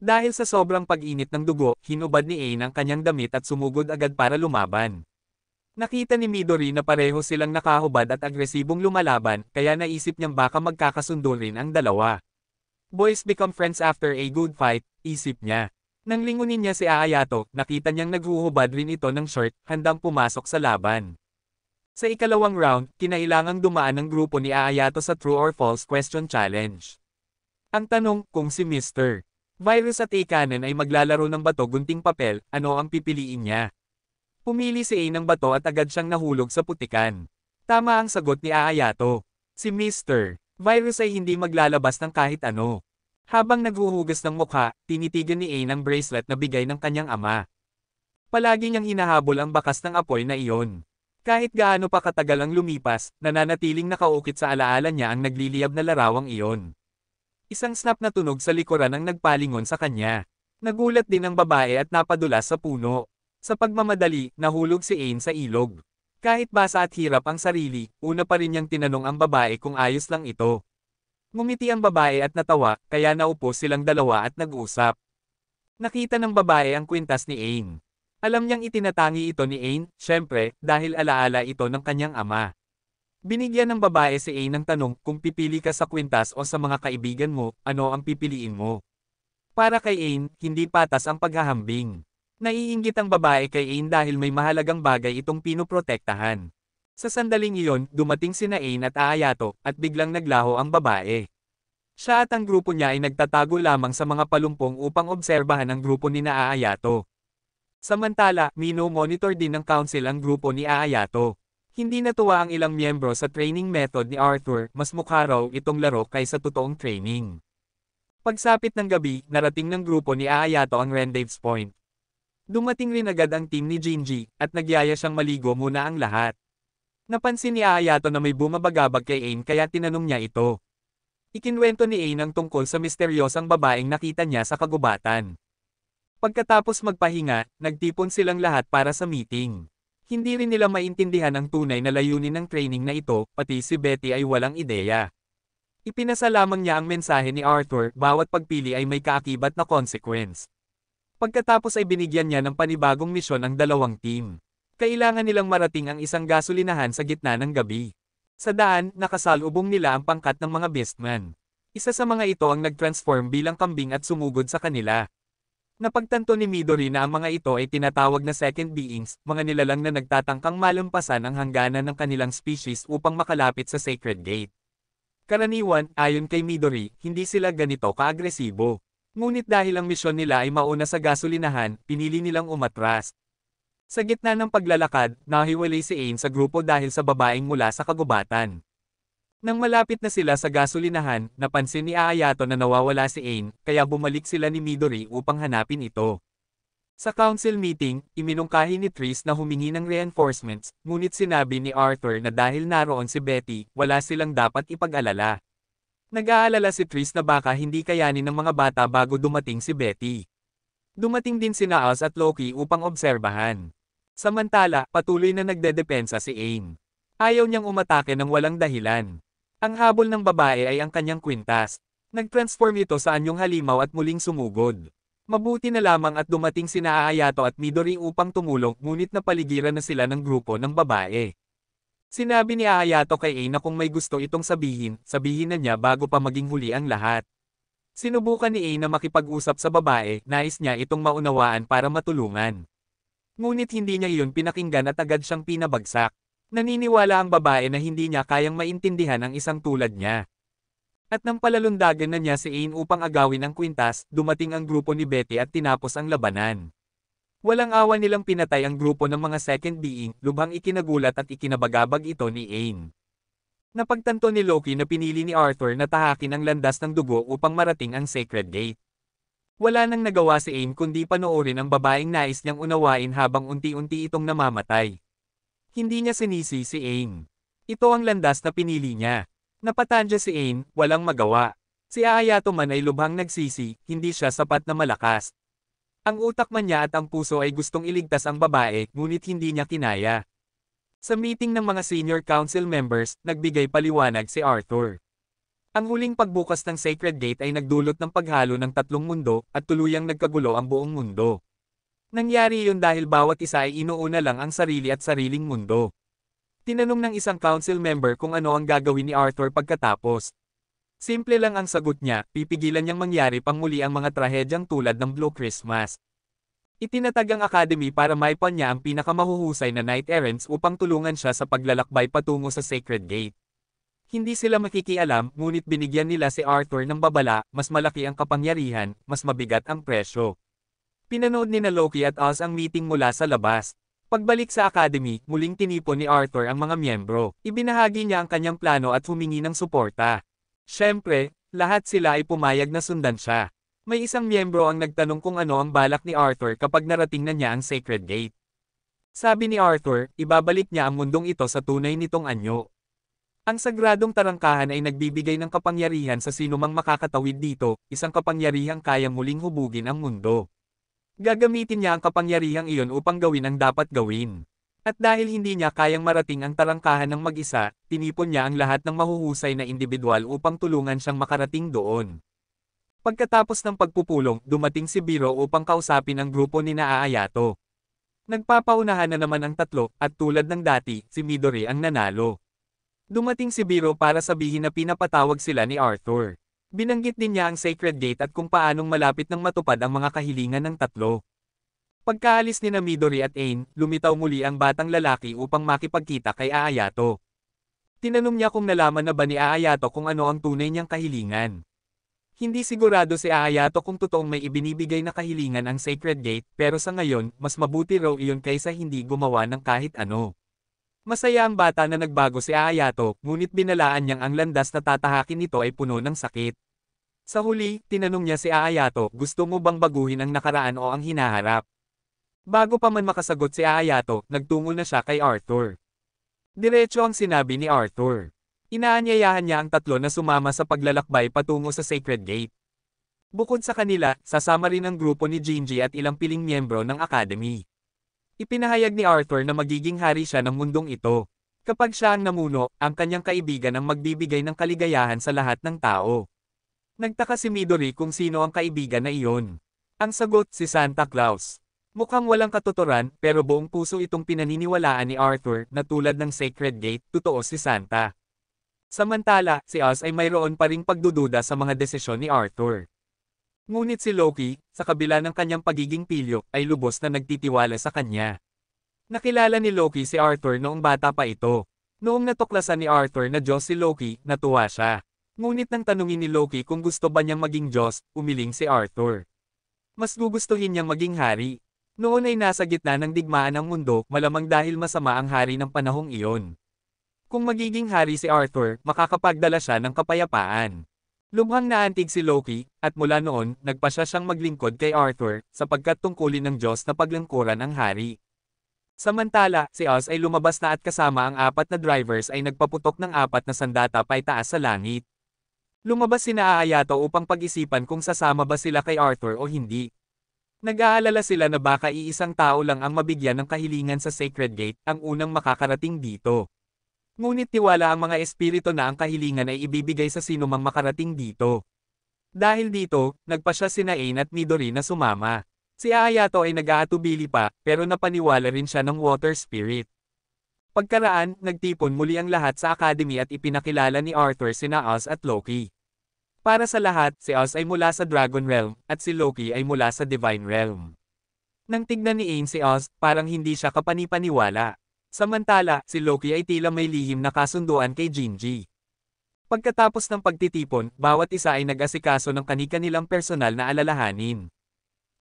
Dahil sa sobrang pag-init ng dugo, hinubad ni Ain ang kanyang damit at sumugod agad para lumaban. Nakita ni Midori na pareho silang nakahubad at agresibong lumalaban, kaya naisip niyang baka magkakasundo rin ang dalawa. Boys become friends after a good fight, isip niya. Nang lingunin niya si Ayato, nakita niyang naghuhubad rin ito ng short, handang pumasok sa laban. Sa ikalawang round, kinailangang dumaan ng grupo ni Ayato sa True or False Question Challenge. Ang tanong, kung si Mr. Virus at Ikanen ay maglalaro ng bato gunting papel, ano ang pipiliin niya? Pumili si A ng bato at agad siyang nahulog sa putikan. Tama ang sagot ni Ayato. Si Mr. Virus ay hindi maglalabas ng kahit ano. Habang naghuhugas ng mukha, tinitigan ni A ng bracelet na bigay ng kanyang ama. Palagi niyang hinahabol ang bakas ng apoy na iyon. Kahit gaano pa katagal ang lumipas, nananatiling nakaukit sa alaala niya ang nagliliyab na larawang iyon. Isang snap na tunog sa likuran ang nagpalingon sa kanya. Nagulat din ang babae at napadulas sa puno. Sa pagmamadali, nahulog si Ain sa ilog. Kahit basa at hirap ang sarili, una pa rin niyang tinanong ang babae kung ayos lang ito. Ngumiti ang babae at natawa, kaya naupo silang dalawa at nag-usap. Nakita ng babae ang kwintas ni Ain. Alam niyang itinatangi ito ni Ain, syempre, dahil alaala ito ng kanyang ama. Binigyan ng babae si Ain ng tanong kung pipili ka sa kwintas o sa mga kaibigan mo, ano ang pipiliin mo. Para kay Ain, hindi patas ang paghahambing. Naiinggit ang babae kay Ain dahil may mahalagang bagay itong pinoprotektahan. Sa sandaling iyon, dumating sina Ain at Ayato, at biglang naglaho ang babae. Siya at ang grupo niya ay nagtatago lamang sa mga palumpong upang obserbahan ang grupo ni Ayato. Samantala, mino-monitor din ng council ang grupo ni Ayato. Hindi natuwa ang ilang miyembro sa training method ni Arthur, mas mukha raw itong laro kaysa totoong training. Pagsapit ng gabi, narating ng grupo ni Ayato ang rendezvous point. Dumating rin agad ang team ni Gingy, at nagyaya siyang maligo muna ang lahat. Napansin ni Ayato na may bumabagabag kay Ain kaya tinanong niya ito. Ikinwento ni Ain ang tungkol sa misteryosang babaeng nakita niya sa kagubatan. Pagkatapos magpahinga, nagtipon silang lahat para sa meeting. Hindi rin nila maintindihan ang tunay na layunin ng training na ito, pati si Betty ay walang ideya. Ipinasa lamang niya ang mensahe ni Arthur, bawat pagpili ay may kaakibat na consequence. Pagkatapos ay binigyan niya ng panibagong misyon ang dalawang team. Kailangan nilang marating ang isang gasolinahan sa gitna ng gabi. Sa daan, nakasalubong nila ang pangkat ng mga bestman. Isa sa mga ito ang nag-transform bilang kambing at sumugod sa kanila. Napagtanto ni Midori na ang mga ito ay tinatawag na second beings, mga nilalang na nagtatangkang malampasan ang hangganan ng kanilang species upang makalapit sa sacred gate. Karaniwan, ayon kay Midori, hindi sila ganito kaagresibo. Ngunit dahil ang misyon nila ay mauna sa gasolinahan, pinili nilang umatras. Sa gitna ng paglalakad, nahiwalay si Ain sa grupo dahil sa babaeng mula sa kagubatan. Nang malapit na sila sa gasolinahan, napansin ni Ayato na nawawala si Ain, kaya bumalik sila ni Midori upang hanapin ito. Sa council meeting, iminungkahi ni Tris na humingi ng reinforcements, ngunit sinabi ni Arthur na dahil naroon si Betty, wala silang dapat ipag-alala. Nag-aalala si Tris na baka hindi kayanin ng mga bata bago dumating si Betty. Dumating din sina Az at Loki upang obserbahan. Samantala, patuloy na nagdedepensa si Ain. Ayaw niyang umatake ng walang dahilan. Ang habol ng babae ay ang kanyang kwintas. Nag-transform ito sa anyong halimaw at muling sumugod. Mabuti na lamang at dumating sina Ayato at Midori upang tumulong, ngunit napaligiran na sila ng grupo ng babae. Sinabi ni Ayato kay Ain na kung may gusto itong sabihin, sabihin na niya bago pa maging huli ang lahat. Sinubukan ni Ain na makipag-usap sa babae, nais niya itong maunawaan para matulungan. Ngunit hindi niya iyon pinakinggan at agad siyang pinabagsak. Naniniwala ang babae na hindi niya kayang maintindihan ang isang tulad niya. At nang palalundagan na niya si Ain upang agawin ang kwintas, dumating ang grupo ni Betty at tinapos ang labanan. Walang awa nilang pinatay ang grupo ng mga second being, lubhang ikinagulat at ikinabagabag ito ni Aang. Napagtanto ni Loki na pinili ni Arthur na tahakin ang landas ng dugo upang marating ang Sacred Gate. Wala nang nagawa si Aang kundi panoorin ang babaeng nais niyang unawain habang unti-unti itong namamatay. Hindi niya sinisi si Aang. Ito ang landas na pinili niya. Napatandya si Aang, walang magawa. Si Ayato man ay lubhang nagsisi, hindi siya sapat na malakas. Ang utak man niya at ang puso ay gustong iligtas ang babae, ngunit hindi niya kinaya. Sa meeting ng mga senior council members, nagbigay paliwanag si Arthur. Ang huling pagbukas ng Sacred Gate ay nagdulot ng paghalo ng tatlong mundo, at tuluyang nagkagulo ang buong mundo. Nangyari iyon dahil bawat isa ay inuuna lang ang sarili at sariling mundo. Tinanong ng isang council member kung ano ang gagawin ni Arthur pagkatapos. Simple lang ang sagot niya, pipigilan niyang mangyari pang muli ang mga trahedyang tulad ng Blue Christmas. Itinatag ang Academy para maipan niya ang pinakamahuhusay na Knight Errants upang tulungan siya sa paglalakbay patungo sa Sacred Gate. Hindi sila makikialam, ngunit binigyan nila si Arthur ng babala, mas malaki ang kapangyarihan, mas mabigat ang presyo. Pinanood ni na Loki at Oz ang meeting mula sa labas. Pagbalik sa Academy, muling tinipon ni Arthur ang mga miyembro. Ibinahagi niya ang kanyang plano at humingi ng suporta. Siyempre, lahat sila ay pumayag na sundan siya. May isang miyembro ang nagtanong kung ano ang balak ni Arthur kapag narating na niya ang Sacred Gate. Sabi ni Arthur, ibabalik niya ang mundong ito sa tunay nitong anyo. Ang sagradong tarangkahan ay nagbibigay ng kapangyarihan sa sinumang makakatawid dito, isang kapangyarihang kayang muling hubugin ang mundo. Gagamitin niya ang kapangyarihang iyon upang gawin ang dapat gawin. At dahil hindi niya kayang marating ang tarangkahan ng mag-isa, tinipon niya ang lahat ng mahuhusay na individual upang tulungan siyang makarating doon. Pagkatapos ng pagpupulong, dumating si Biro upang kausapin ang grupo ni Ayato. Nagpapaunahan na naman ang tatlo, at tulad ng dati, si Midori ang nanalo. Dumating si Biro para sabihin na pinapatawag sila ni Arthur. Binanggit din niya ang Sacred Gate at kung paanong malapit nang matupad ang mga kahilingan ng tatlo. Pagkaalis ni Midori at Aang, lumitaw muli ang batang lalaki upang makipagkita kay Ayato. Tinanong niya kung nalaman na ba ni Ayato kung ano ang tunay niyang kahilingan. Hindi sigurado si Ayato kung totoong may ibinibigay na kahilingan ang Sacred Gate, pero sa ngayon, mas mabuti raw iyon kaysa hindi gumawa ng kahit ano. Masaya ang bata na nagbago si Ayato, ngunit binalaan niyang ang landas na tatahakin nito ay puno ng sakit. Sa huli, tinanong niya si Ayato, gusto mo bang baguhin ang nakaraan o ang hinaharap? Bago pa man makasagot si Ayato, nagtungo na siya kay Arthur. Diretso ang sinabi ni Arthur. Inaanyayahan niya ang tatlo na sumama sa paglalakbay patungo sa Sacred Gate. Bukod sa kanila, sasama rin ang grupo ni Gingy at ilang piling miyembro ng Academy. Ipinahayag ni Arthur na magiging hari siya ng mundong ito. Kapag siya ang namuno, ang kanyang kaibigan ang magbibigay ng kaligayahan sa lahat ng tao. Nagtaka si Midori kung sino ang kaibigan na iyon. Ang sagot, si Santa Claus. Mukhang walang katuturan, pero buong puso itong pinaniniwalaan ni Arthur na tulad ng Sacred Gate, totoo si Santa. Samantala, si Oz ay mayroon pa ring pagdududa sa mga desisyon ni Arthur. Ngunit si Loki, sa kabila ng kanyang pagiging pilyo, ay lubos na nagtitiwala sa kanya. Nakilala ni Loki si Arthur noong bata pa ito. Noong natuklasan ni Arthur na Diyos si Loki, natuwa siya. Ngunit nang tanungin ni Loki kung gusto ba niyang maging Diyos, umiling si Arthur. Mas gugustuhin niyang maging hari. Noon ay nasa gitna ng digmaan ang mundo, malamang dahil masama ang hari ng panahong iyon. Kung magiging hari si Arthur, makakapagdala siya ng kapayapaan. Lubhang naantig si Loki, at mula noon, nagpasya siyang maglingkod kay Arthur, sapagkat tungkulin ng Diyos na paglingkuran ang hari. Samantala, si Oz ay lumabas na at kasama ang 4 na drivers ay nagpaputok ng 4 na sandata paitaas sa langit. Lumabas sina Ayato upang pag-isipan kung sasama ba sila kay Arthur o hindi. Nag-aalala sila na baka iisang tao lang ang mabigyan ng kahilingan sa Sacred Gate, ang unang makakarating dito. Ngunit tiwala ang mga espiritu na ang kahilingan ay ibibigay sa sinumang makarating dito. Dahil dito, nagpasya sina Aang at Midori na sumama. Si Ayato ay nag-aatubili pa, pero napaniwala rin siya ng Water Spirit. Pagkaraan, nagtipon muli ang lahat sa Academy at ipinakilala ni Arthur sina Oz at Loki. Para sa lahat, si Oz ay mula sa Dragon Realm, at si Loki ay mula sa Divine Realm. Nang tignan ni Aang si Oz, parang hindi siya kapanipaniwala. Samantala, si Loki ay tila may lihim na kasunduan kay Gingy. Pagkatapos ng pagtitipon, bawat isa ay nag-asikaso ng kani-kanilang personal na alalahanin.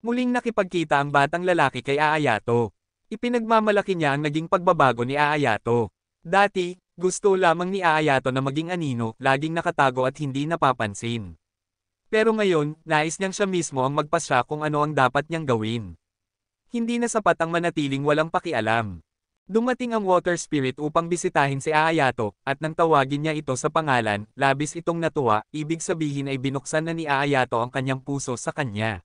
Muling nakipagkita ang batang lalaki kay Aayato. Ipinagmamalaki niya ang naging pagbabago ni Aayato. Dati, gusto lamang ni Aayato na maging anino, laging nakatago at hindi napapansin. Pero ngayon, nais niyang siya mismo ang magpasya kung ano ang dapat niyang gawin. Hindi na sapat ang manatiling walang pakialam. Dumating ang water spirit upang bisitahin si Aayato, at nang tawagin niya ito sa pangalan, labis itong natuwa, ibig sabihin ay binuksan na ni Aayato ang kanyang puso sa kanya.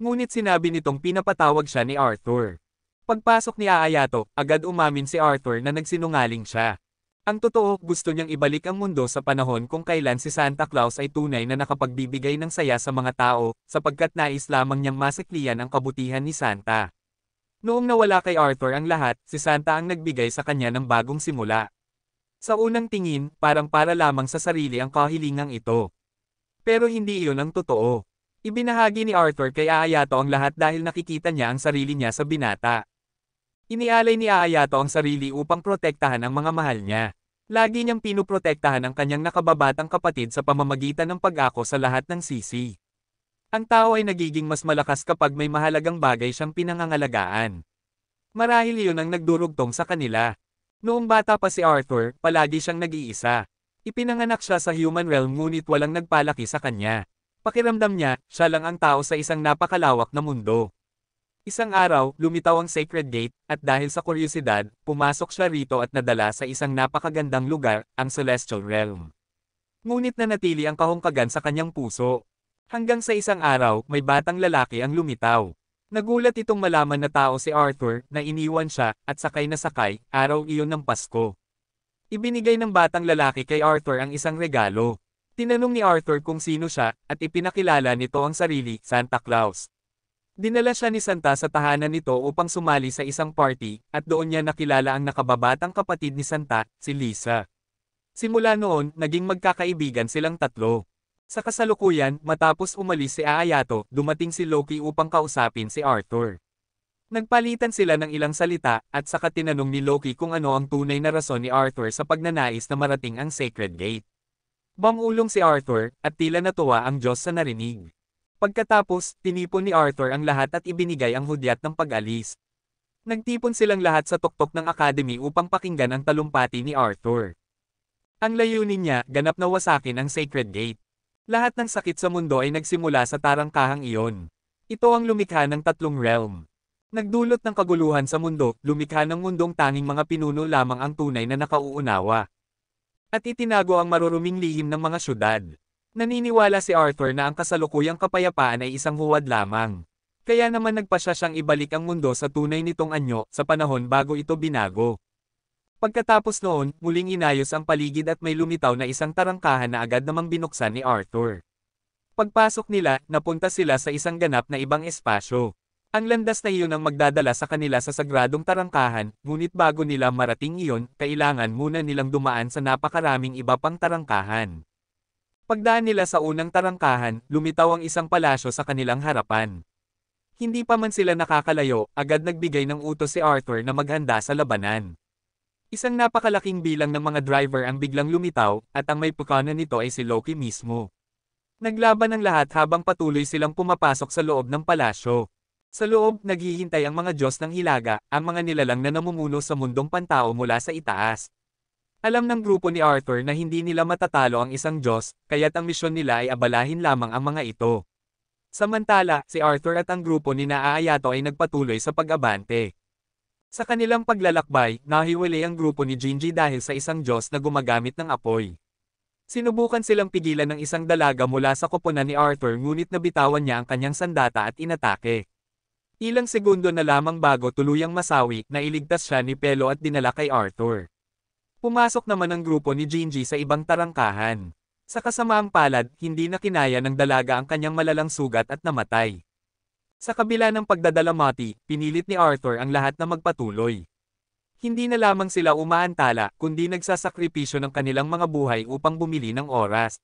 Ngunit sinabi nitong pinapatawag siya ni Arthur. Pagpasok ni Aayato, agad umamin si Arthur na nagsinungaling siya. Ang totoo, gusto niyang ibalik ang mundo sa panahon kung kailan si Santa Claus ay tunay na nakapagbibigay ng saya sa mga tao, sapagkat nais lamang niyang masiklian ang kabutihan ni Santa. Noong nawala kay Arthur ang lahat, si Santa ang nagbigay sa kanya ng bagong simula. Sa unang tingin, parang para lamang sa sarili ang kahilingang ito. Pero hindi iyon ang totoo. Ibinahagi ni Arthur kay Aayato ang lahat dahil nakikita niya ang sarili niya sa binata. Inialay ni Aayato ang sarili upang protektahan ang mga mahal niya. Lagi niyang pinuprotektahan ang kanyang nakababatang kapatid sa pamamagitan ng pag-ako sa lahat ng sisi. Ang tao ay nagiging mas malakas kapag may mahalagang bagay siyang pinangangalagaan. Marahil iyon ang nagdurugtong sa kanila. Noong bata pa si Arthur, palagi siyang nag-iisa. Ipinanganak siya sa human realm ngunit walang nagpalaki sa kanya. Pakiramdam niya, siya lang ang tao sa isang napakalawak na mundo. Isang araw, lumitaw ang Sacred Gate, at dahil sa kuryosidad, pumasok siya rito at nadala sa isang napakagandang lugar, ang Celestial Realm. Ngunit nanatili ang kahungkagan sa kanyang puso. Hanggang sa isang araw, may batang lalaki ang lumitaw. Nagulat itong malaman na tao si Arthur, na iniwan siya, at sakay na sakay, araw iyon ng Pasko. Ibinigay ng batang lalaki kay Arthur ang isang regalo. Tinanong ni Arthur kung sino siya, at ipinakilala nito ang sarili, Santa Claus. Dinala siya ni Santa sa tahanan nito upang sumali sa isang party, at doon niya nakilala ang nakababatang kapatid ni Santa, si Lisa. Simula noon, naging magkakaibigan silang tatlo. Sa kasalukuyan, matapos umalis si Aayato, dumating si Loki upang kausapin si Arthur. Nagpalitan sila ng ilang salita, at saka tinanong ni Loki kung ano ang tunay na rason ni Arthur sa pagnanais na marating ang Sacred Gate. Bangulong si Arthur, at tila natuwa ang Diyos sa narinig. Pagkatapos, tinipon ni Arthur ang lahat at ibinigay ang hudyat ng pag-alis. Nagtipon silang lahat sa tuktok ng Academy upang pakinggan ang talumpati ni Arthur. Ang layunin niya, ganap na wasakin ang Sacred Gate. Lahat ng sakit sa mundo ay nagsimula sa tarangkahang iyon. Ito ang lumikha ng tatlong realm. Nagdulot ng kaguluhan sa mundo, lumikha ng mundong tanging mga pinuno lamang ang tunay na nakauunawa. At itinago ang maruruming lihim ng mga syudad. Naniniwala si Arthur na ang kasalukuyang kapayapaan ay isang huwad lamang. Kaya naman nagpasya siyang ibalik ang mundo sa tunay nitong anyo sa panahon bago ito binago. Pagkatapos noon, muling inayos ang paligid at may lumitaw na isang tarangkahan na agad namang binuksan ni Arthur. Pagpasok nila, napunta sila sa isang ganap na ibang espasyo. Ang landas na iyon ang magdadala sa kanila sa sagradong tarangkahan, ngunit bago nila marating iyon, kailangan muna nilang dumaan sa napakaraming iba pang tarangkahan. Pagdaan nila sa unang tarangkahan, lumitaw ang isang palasyo sa kanilang harapan. Hindi pa man sila nakakalayo, agad nagbigay ng utos si Arthur na maghanda sa labanan. Isang napakalaking bilang ng mga driver ang biglang lumitaw, at ang may pukana nito ay si Loki mismo. Naglaban ang lahat habang patuloy silang pumapasok sa loob ng palasyo. Sa loob, naghihintay ang mga Diyos ng Hilaga, ang mga nilalang na namumuno sa mundong pantao mula sa itaas. Alam ng grupo ni Arthur na hindi nila matatalo ang isang Diyos, kaya't ang misyon nila ay abalahin lamang ang mga ito. Samantala, si Arthur at ang grupo ni Aayato ay nagpatuloy sa pag-abante. Sa kanilang paglalakbay, nahiwalay ang grupo ni Gingy dahil sa isang Diyos na gumagamit ng apoy. Sinubukan silang pigilan ng isang dalaga mula sa koponan ni Arthur ngunit nabitawan niya ang kanyang sandata at inatake. Ilang segundo na lamang bago tuluyang masawi, nailigtas siya ni Pelo at dinala kay Arthur. Pumasok naman ang grupo ni Gingy sa ibang tarangkahan. Sa kasamaang palad, hindi na kinaya ng dalaga ang kanyang malalang sugat at namatay. Sa kabila ng pagdadalamati, pinilit ni Arthur ang lahat na magpatuloy. Hindi na lamang sila umaantala, kundi nagsasakripisyo ng kanilang mga buhay upang bumili ng oras.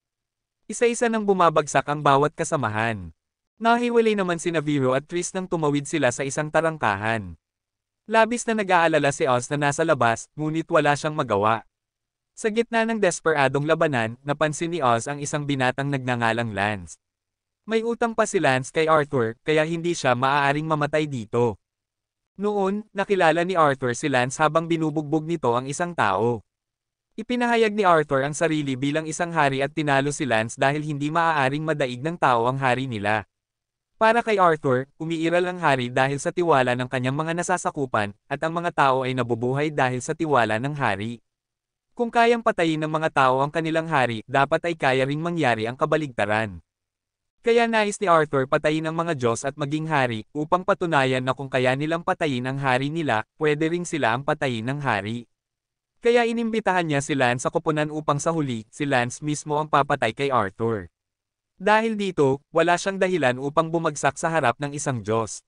Isa-isa nang bumabagsak ang bawat kasamahan. Nahiwalay naman sina Vero at Tris nang tumawid sila sa isang tarangkahan. Labis na nag-aalala si Oz na nasa labas, ngunit wala siyang magawa. Sa gitna ng desperadong labanan, napansin ni Oz ang isang binatang nagngangalang Lance. May utang pa si Lance kay Arthur, kaya hindi siya maaaring mamatay dito. Noon, nakilala ni Arthur si Lance habang binubugbog nito ang isang tao. Ipinahayag ni Arthur ang sarili bilang isang hari at tinalo si Lance dahil hindi maaaring madaig ng tao ang hari nila. Para kay Arthur, umiiral ang hari dahil sa tiwala ng kanyang mga nasasakupan, at ang mga tao ay nabubuhay dahil sa tiwala ng hari. Kung kayang patayin ng mga tao ang kanilang hari, dapat ay kaya ring mangyari ang kabaligtaran. Kaya nais ni Arthur patayin ang mga Diyos at maging hari, upang patunayan na kung kaya nilang patayin ang hari nila, pwede ring sila ang patayin ng hari. Kaya inimbitahan niya si Lance sa koponan upang sa huli, si Lance mismo ang papatay kay Arthur. Dahil dito, wala siyang dahilan upang bumagsak sa harap ng isang Diyos.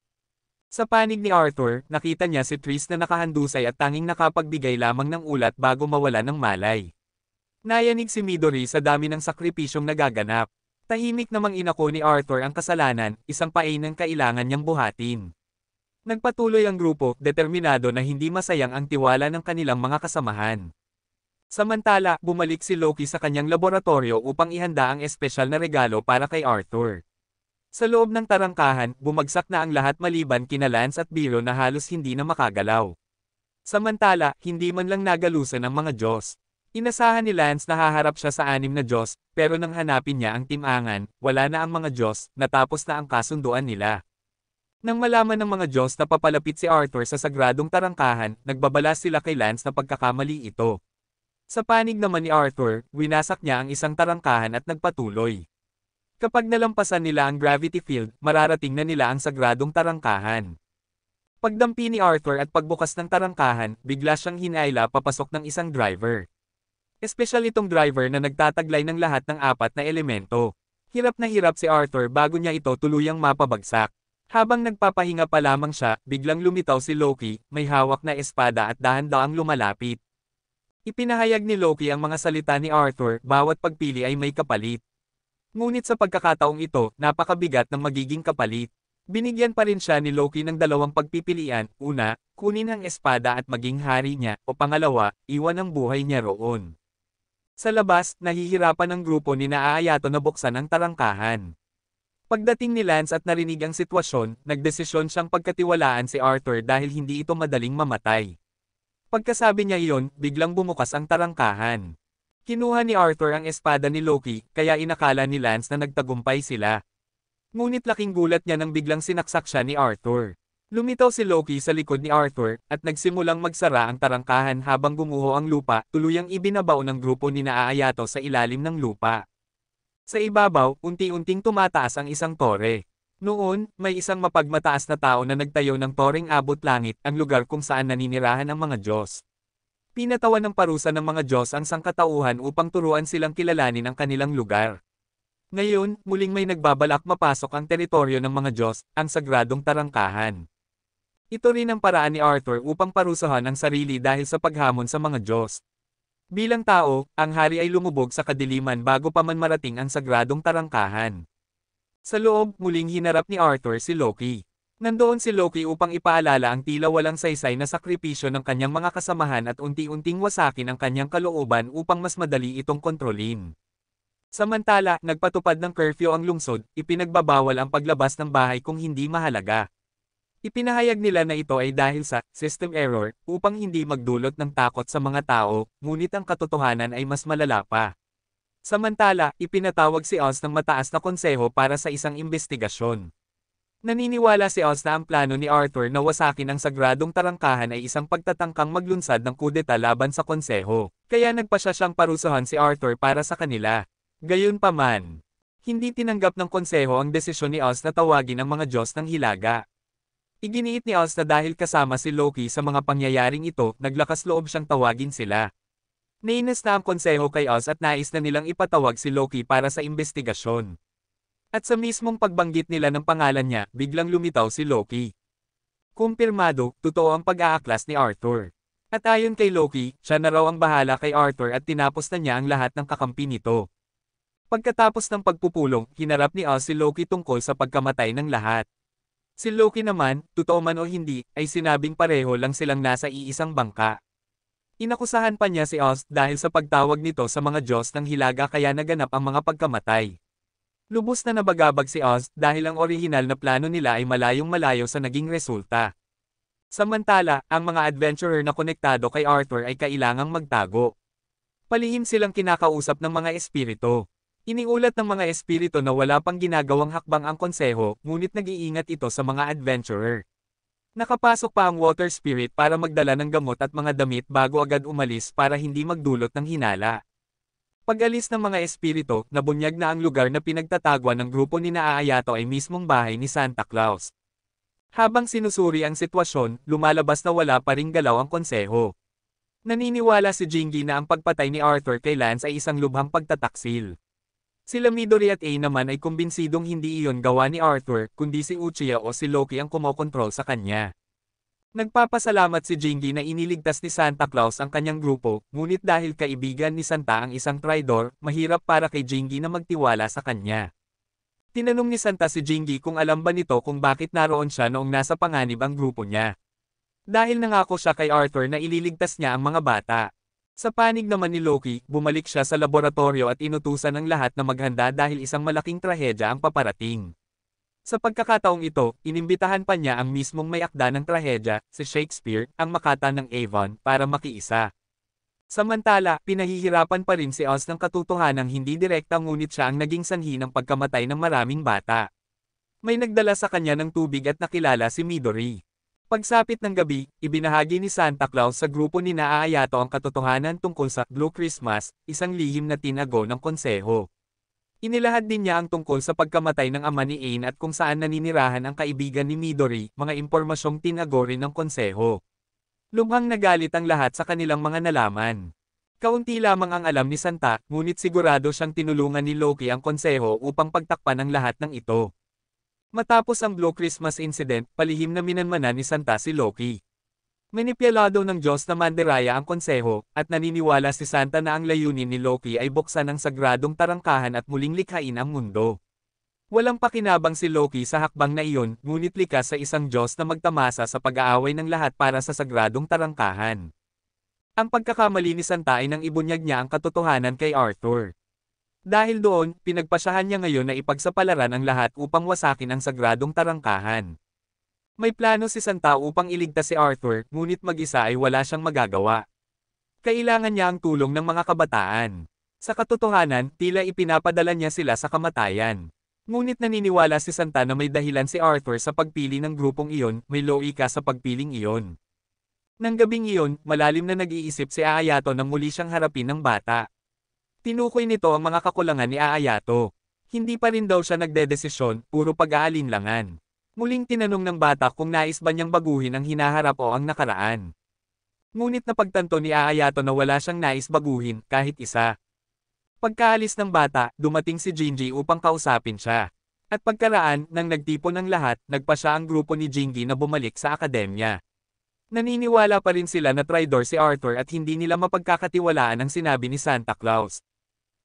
Sa panig ni Arthur, nakita niya si Tris na nakahandusay at tanging nakapagbigay lamang ng ulat bago mawala ng malay. Nayanig si Midori sa dami ng sakripisyong nagaganap. Tahimik namang inako ni Arthur ang kasalanan, isang pain ang kailangan niyang buhatin. Nagpatuloy ang grupo, determinado na hindi masayang ang tiwala ng kanilang mga kasamahan. Samantala, bumalik si Loki sa kanyang laboratorio upang ihanda ang espesyal na regalo para kay Arthur. Sa loob ng tarangkahan, bumagsak na ang lahat maliban kina Lance at Biro na halos hindi na makagalaw. Samantala, hindi man lang nagalusan ang mga Diyos. Inasahan ni Lance na haharap siya sa 6 na Diyos, pero nang hanapin niya ang timangan, wala na ang mga Diyos, natapos na ang kasunduan nila. Nang malaman ng mga Diyos na papalapit si Arthur sa sagradong tarangkahan, nagbabala sila kay Lance na pagkakamali ito. Sa panig naman ni Arthur, winasak niya ang isang tarangkahan at nagpatuloy. Kapag nalampasan nila ang gravity field, mararating na nila ang sagradong tarangkahan. Pagdampi ni Arthur at pagbukas ng tarangkahan, bigla siyang hinayla papasok ng isang driver. Espesyal itong driver na nagtataglay ng lahat ng 4 na elemento. Hirap na hirap si Arthur bago niya ito tuluyang mapabagsak. Habang nagpapahinga pa lamang siya, biglang lumitaw si Loki, may hawak na espada at dahan-daang lumalapit. Ipinahayag ni Loki ang mga salita ni Arthur, bawat pagpili ay may kapalit. Ngunit sa pagkakataong ito, napakabigat ng magiging kapalit. Binigyan pa rin siya ni Loki ng 2 pagpipilian, una, kunin ang espada at maging hari niya, o pangalawa, iwan ang buhay niya roon. Sa labas, nahihirapan ang grupo ni Naayato na buksan ang tarangkahan. Pagdating ni Lance at narinig ang sitwasyon, nagdesisyon siyang pagkatiwalaan si Arthur dahil hindi ito madaling mamatay. Pagkasabi niya iyon, biglang bumukas ang tarangkahan. Kinuha ni Arthur ang espada ni Loki, kaya inakala ni Lance na nagtagumpay sila. Ngunit laking gulat niya nang biglang sinaksak siya ni Arthur. Lumitaw si Loki sa likod ni Arthur, at nagsimulang magsara ang tarangkahan habang gumuho ang lupa, tuluyang ibinabaw ng grupo ni Naayato sa ilalim ng lupa. Sa ibabaw, unti-unting tumataas ang isang tore. Noon, may isang mapagmataas na tao na nagtayo ng toreng abot langit, ang lugar kung saan naninirahan ang mga Diyos. Pinatawan ng parusa ng mga Diyos ang sangkatauhan upang turuan silang kilalanin ang kanilang lugar. Ngayon, muling may nagbabalak mapasok ang teritoryo ng mga Diyos, ang sagradong tarangkahan. Ito rin ang paraan ni Arthur upang parusahan ang sarili dahil sa paghamon sa mga Diyos. Bilang tao, ang hari ay lumubog sa kadiliman bago pa man marating ang sagradong tarangkahan. Sa loob, muling hinarap ni Arthur si Loki. Nandoon si Loki upang ipaalala ang tila walang saysay na sakripisyo ng kanyang mga kasamahan at unti-unting wasakin ang kanyang kalooban upang mas madali itong kontrolin. Samantala, nagpatupad ng curfew ang lungsod, ipinagbabawal ang paglabas ng bahay kung hindi mahalaga. Ipinahayag nila na ito ay dahil sa system error upang hindi magdulot ng takot sa mga tao, ngunit ang katotohanan ay mas malala pa. Samantala, ipinatawag si Oz ng mataas na konseho para sa isang investigasyon. Naniniwala si Oz na ang plano ni Arthur na wasakin ang sagradong tarangkahan ay isang pagtatangkang maglunsad ng kudeta laban sa konseho, kaya nagpasya siyang parusahan si Arthur para sa kanila. Gayunpaman, hindi tinanggap ng konseho ang desisyon ni Oz na tawagin ang mga Diyos ng Hilaga. Iginiit ni Oz na dahil kasama si Loki sa mga pangyayaring ito, naglakas loob siyang tawagin sila. Nainis na ang konseho kay Oz at nais na nilang ipatawag si Loki para sa investigasyon. At sa mismong pagbanggit nila ng pangalan niya, biglang lumitaw si Loki. Kumpirmado, totoo ang pag-aaklas ni Arthur. At ayon kay Loki, siya na raw ang bahala kay Arthur at tinapos na niya ang lahat ng kakampi nito. Pagkatapos ng pagpupulong, hinarap ni Oz si Loki tungkol sa pagkamatay ng lahat. Si Loki naman, totoo man o hindi, ay sinabing pareho lang silang nasa iisang bangka. Inakusahan pa niya si Oz dahil sa pagtawag nito sa mga Diyos ng Hilaga kaya naganap ang mga pagkamatay. Lubos na nabagabag si Oz dahil ang orihinal na plano nila ay malayong-malayo sa naging resulta. Samantala, ang mga adventurer na konektado kay Arthur ay kailangang magtago. Palihim silang kinakausap ng mga espiritu. Iniulat ng mga espiritu na wala pang ginagawang hakbang ang konseho, ngunit nag-iingat ito sa mga adventurer. Nakapasok pa ang water spirit para magdala ng gamot at mga damit bago agad umalis para hindi magdulot ng hinala. Pag-alis ng mga espiritu, nabunyag na ang lugar na pinagtatagwan ng grupo ni Naayato ay mismong bahay ni Santa Claus. Habang sinusuri ang sitwasyon, lumalabas na wala pa ring galaw ang konseho. Naniniwala si Jingy na ang pagpatay ni Arthur kay Lance ay isang lubhang pagtataksil. Sila Midori at A naman ay kumbinsidong hindi iyon gawa ni Arthur, kundi si Uchiha o si Loki ang kumokontrol sa kanya. Nagpapasalamat si Jingy na iniligtas ni Santa Claus ang kanyang grupo, ngunit dahil kaibigan ni Santa ang isang traidor, mahirap para kay Jingy na magtiwala sa kanya. Tinanong ni Santa si Jingy kung alam ba nito kung bakit naroon siya noong nasa panganib ang grupo niya. Dahil nangako siya kay Arthur na ililigtas niya ang mga bata. Sa panig naman ni Loki, bumalik siya sa laboratorio at inutusan ng lahat na maghanda dahil isang malaking trahedya ang paparating. Sa pagkakataong ito, inimbitahan pa niya ang mismong may akda ng trahedya, si Shakespeare, ang makata ng Avon, para makiisa. Samantala, pinahihirapan pa rin si Oz ng katotohanang hindi direkta ngunit siya ang naging sanhi ng pagkamatay ng maraming bata. May nagdala sa kanya ng tubig at nakilala si Midori. Pagsapit ng gabi, ibinahagi ni Santa Claus sa grupo ni Naayato ang katotohanan tungkol sa Blue Christmas, isang lihim na tinago ng konseho. Inilahad din niya ang tungkol sa pagkamatay ng ama ni Ain at kung saan naninirahan ang kaibigan ni Midori, mga impormasyong tinago rin ng konseho. Lubhang nagalit ang lahat sa kanilang mga nalaman. Kaunti lamang ang alam ni Santa, ngunit sigurado siyang tinulungan ni Loki ang konseho upang pagtakpan ang lahat ng ito. Matapos ang Blue Christmas incident, palihim na minanmanan ni Santa si Loki. Manipulado ng Diyos na mandiraya ang konseho, at naniniwala si Santa na ang layunin ni Loki ay buksan ang sagradong tarangkahan at muling likhain ang mundo. Walang pakinabang si Loki sa hakbang na iyon, ngunit likas sa isang Diyos na magtamasa sa pag-aaway ng lahat para sa sagradong tarangkahan. Ang pagkakamali ni Santa ay nang ibunyag niya ang katotohanan kay Arthur. Dahil doon, pinagpasyahan niya ngayon na ipagsapalaran ang lahat upang wasakin ang sagradong tarangkahan. May plano si Santa upang iligtas si Arthur, ngunit mag-isa ay wala siyang magagawa. Kailangan niya ang tulong ng mga kabataan. Sa katotohanan, tila ipinapadala niya sila sa kamatayan. Ngunit naniniwala si Santa na may dahilan si Arthur sa pagpili ng grupong iyon, may loika sa pagpiling iyon. Nang gabing iyon, malalim na nag-iisip si Aayato nang muli siyang harapin ng bata. Tinukoy nito ang mga kakulangan ni Aayato. Hindi pa rin daw siya nagdedesisyon, puro pag-aalinlangan. Muling tinanong ng bata kung nais ba niyang baguhin ang hinaharap o ang nakaraan. Ngunit napagtanto ni Aayato na wala siyang nais baguhin, kahit isa. Pagkaalis ng bata, dumating si Jingy upang kausapin siya. At pagkaraan, nang nagtipon ng lahat, nagpa siya ang grupo ni Jingy na bumalik sa akademya. Naniniwala pa rin sila na traidor si Arthur at hindi nila mapagkakatiwalaan ang sinabi ni Santa Claus.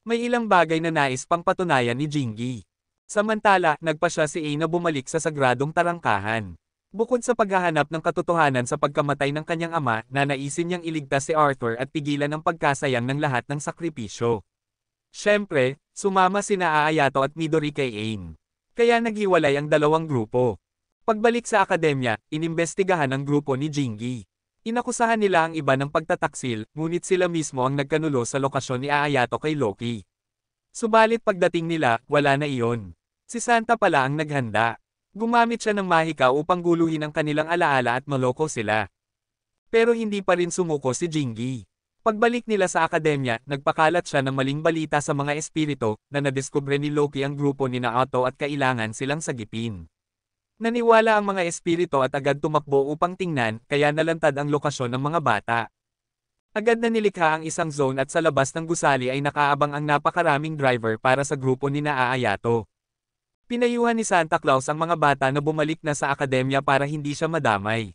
May ilang bagay na nais pang patunayan ni Jingy. Samantala, nagpa siya si A na bumalik sa sagradong tarangkahan. Bukod sa paghahanap ng katotohanan sa pagkamatay ng kanyang ama, nanaisin niyang iligtas si Arthur at pigilan ang pagkasayang ng lahat ng sakripisyo. Siyempre, sumama sina Aayato at Midori kay Ain. Kaya naghiwalay ang dalawang grupo. Pagbalik sa akademya, inimbestigahan ang grupo ni Jingy. Inakusahan nila ang iba ng pagtataksil, ngunit sila mismo ang nagkanulo sa lokasyon ni Aayato kay Loki. Subalit pagdating nila, wala na iyon. Si Santa pala ang naghanda. Gumamit siya ng mahika upang guluhin ang kanilang alaala at maloko sila. Pero hindi pa rin sumuko si Jingy. Pagbalik nila sa akademya, nagpakalat siya ng maling balita sa mga espiritu, na nadiskubre ni Loki ang grupo ni Naoto at kailangan silang sagipin. Naniwala ang mga espiritu at agad tumakbo upang tingnan, kaya nalantad ang lokasyon ng mga bata. Agad na nilikha ang isang zone at sa labas ng gusali ay nakaabang ang napakaraming driver para sa grupo ni Naayato. Pinayuhan ni Santa Claus ang mga bata na bumalik na sa akademya para hindi siya madamay.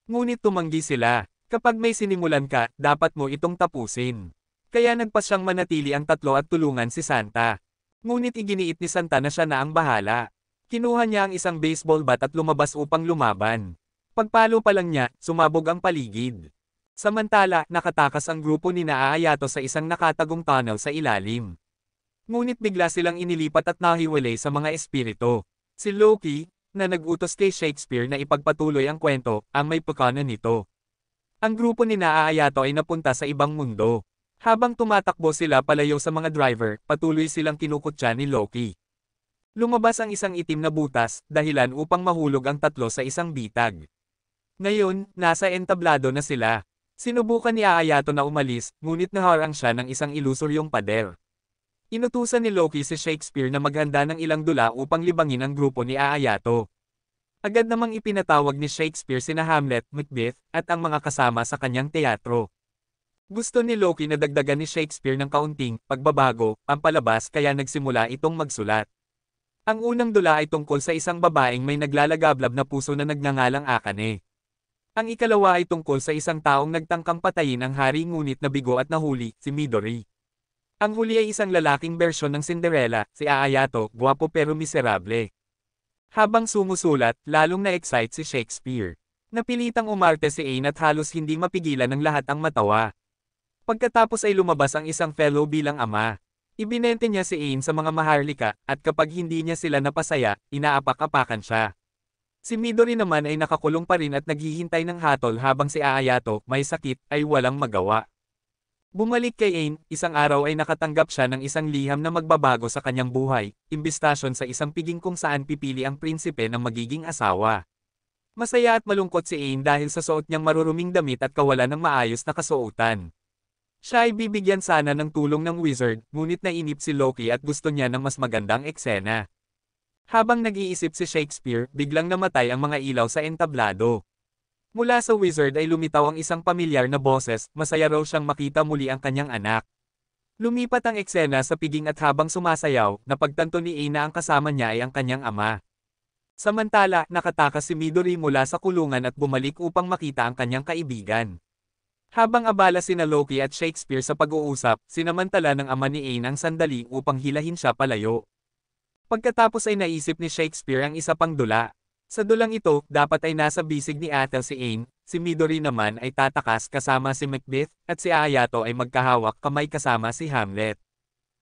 Ngunit tumanggi sila. Kapag may sinimulan ka, dapat mo itong tapusin. Kaya nagpas siyang manatili ang tatlo at tulungan si Santa. Ngunit iginiit ni Santa na siya na ang bahala. Kinuha niya ang isang baseball bat at lumabas upang lumaban. Pagpalo pa lang niya, sumabog ang paligid. Samantala, nakatakas ang grupo ni Naayato sa isang nakatagong tunnel sa ilalim. Ngunit bigla silang inilipat at nahiwalay sa mga espiritu. Si Loki, na nag-utos kay Shakespeare na ipagpatuloy ang kwento, ang may pagkana nito. Ang grupo ni Naayato ay napunta sa ibang mundo. Habang tumatakbo sila palayo sa mga driver, patuloy silang kinukutya ni Loki. Lumabas ang isang itim na butas, dahilan upang mahulog ang tatlo sa isang bitag. Ngayon, nasa entablado na sila. Sinubukan ni Aayato na umalis, ngunit naharang siya ng isang ilusoryong pader. Inutusan ni Loki si Shakespeare na maghanda ng ilang dula upang libangin ang grupo ni Aayato. Agad namang ipinatawag ni Shakespeare sina Hamlet, Macbeth, at ang mga kasama sa kanyang teatro. Gusto ni Loki na dagdagan ni Shakespeare ng kaunting pagbabago, ang palabas kaya nagsimula itong magsulat. Ang unang dula ay tungkol sa isang babaeng may naglalagablab na puso na nagngangalang Akane. Ang ikalawa ay tungkol sa isang taong nagtangkang patayin ang hari ngunit nabigo at nahuli, si Midori. Ang huli ay isang lalaking bersyon ng Cinderella, si Aayato, gwapo pero miserable. Habang sumusulat, lalong na-excite si Shakespeare. Napilitang umarte si Anne at halos hindi mapigilan ng lahat ang matawa. Pagkatapos ay lumabas ang isang fellow bilang ama. Ibinente niya si Anne sa mga maharlika, at kapag hindi niya sila napasaya, inaapak-apakan siya. Si Midori naman ay nakakulong pa rin at naghihintay ng hatol habang si Aayato, may sakit, ay walang magawa. Bumalik kay Anne, isang araw ay nakatanggap siya ng isang liham na magbabago sa kanyang buhay, imbistasyon sa isang piging kung saan pipili ang prinsipe ng magiging asawa. Masaya at malungkot si Anne dahil sa suot niyang maruruming damit at kawalan ng maayos na kasuotan. Siya ay bibigyan sana ng tulong ng wizard, ngunit nainip si Loki at gusto niya ng mas magandang eksena. Habang nag-iisip si Shakespeare, biglang namatay ang mga ilaw sa entablado. Mula sa wizard ay lumitaw ang isang pamilyar na boses, masaya raw siyang makita muli ang kanyang anak. Lumipat ang eksena sa piging at habang sumasayaw, napagtanto ni Aina ang kasama niya ay ang kanyang ama. Samantala, nakatakas si Midori mula sa kulungan at bumalik upang makita ang kanyang kaibigan. Habang abala sina Loki at Shakespeare sa pag-uusap, sinamantala ng ama ni Aine ang sandali upang hilahin siya palayo. Pagkatapos ay naisip ni Shakespeare ang isa pang dula. Sa dulang ito, dapat ay nasa bisig ni Athel si Aine, si Midori naman ay tatakas kasama si Macbeth, at si Aayato ay magkahawak kamay kasama si Hamlet.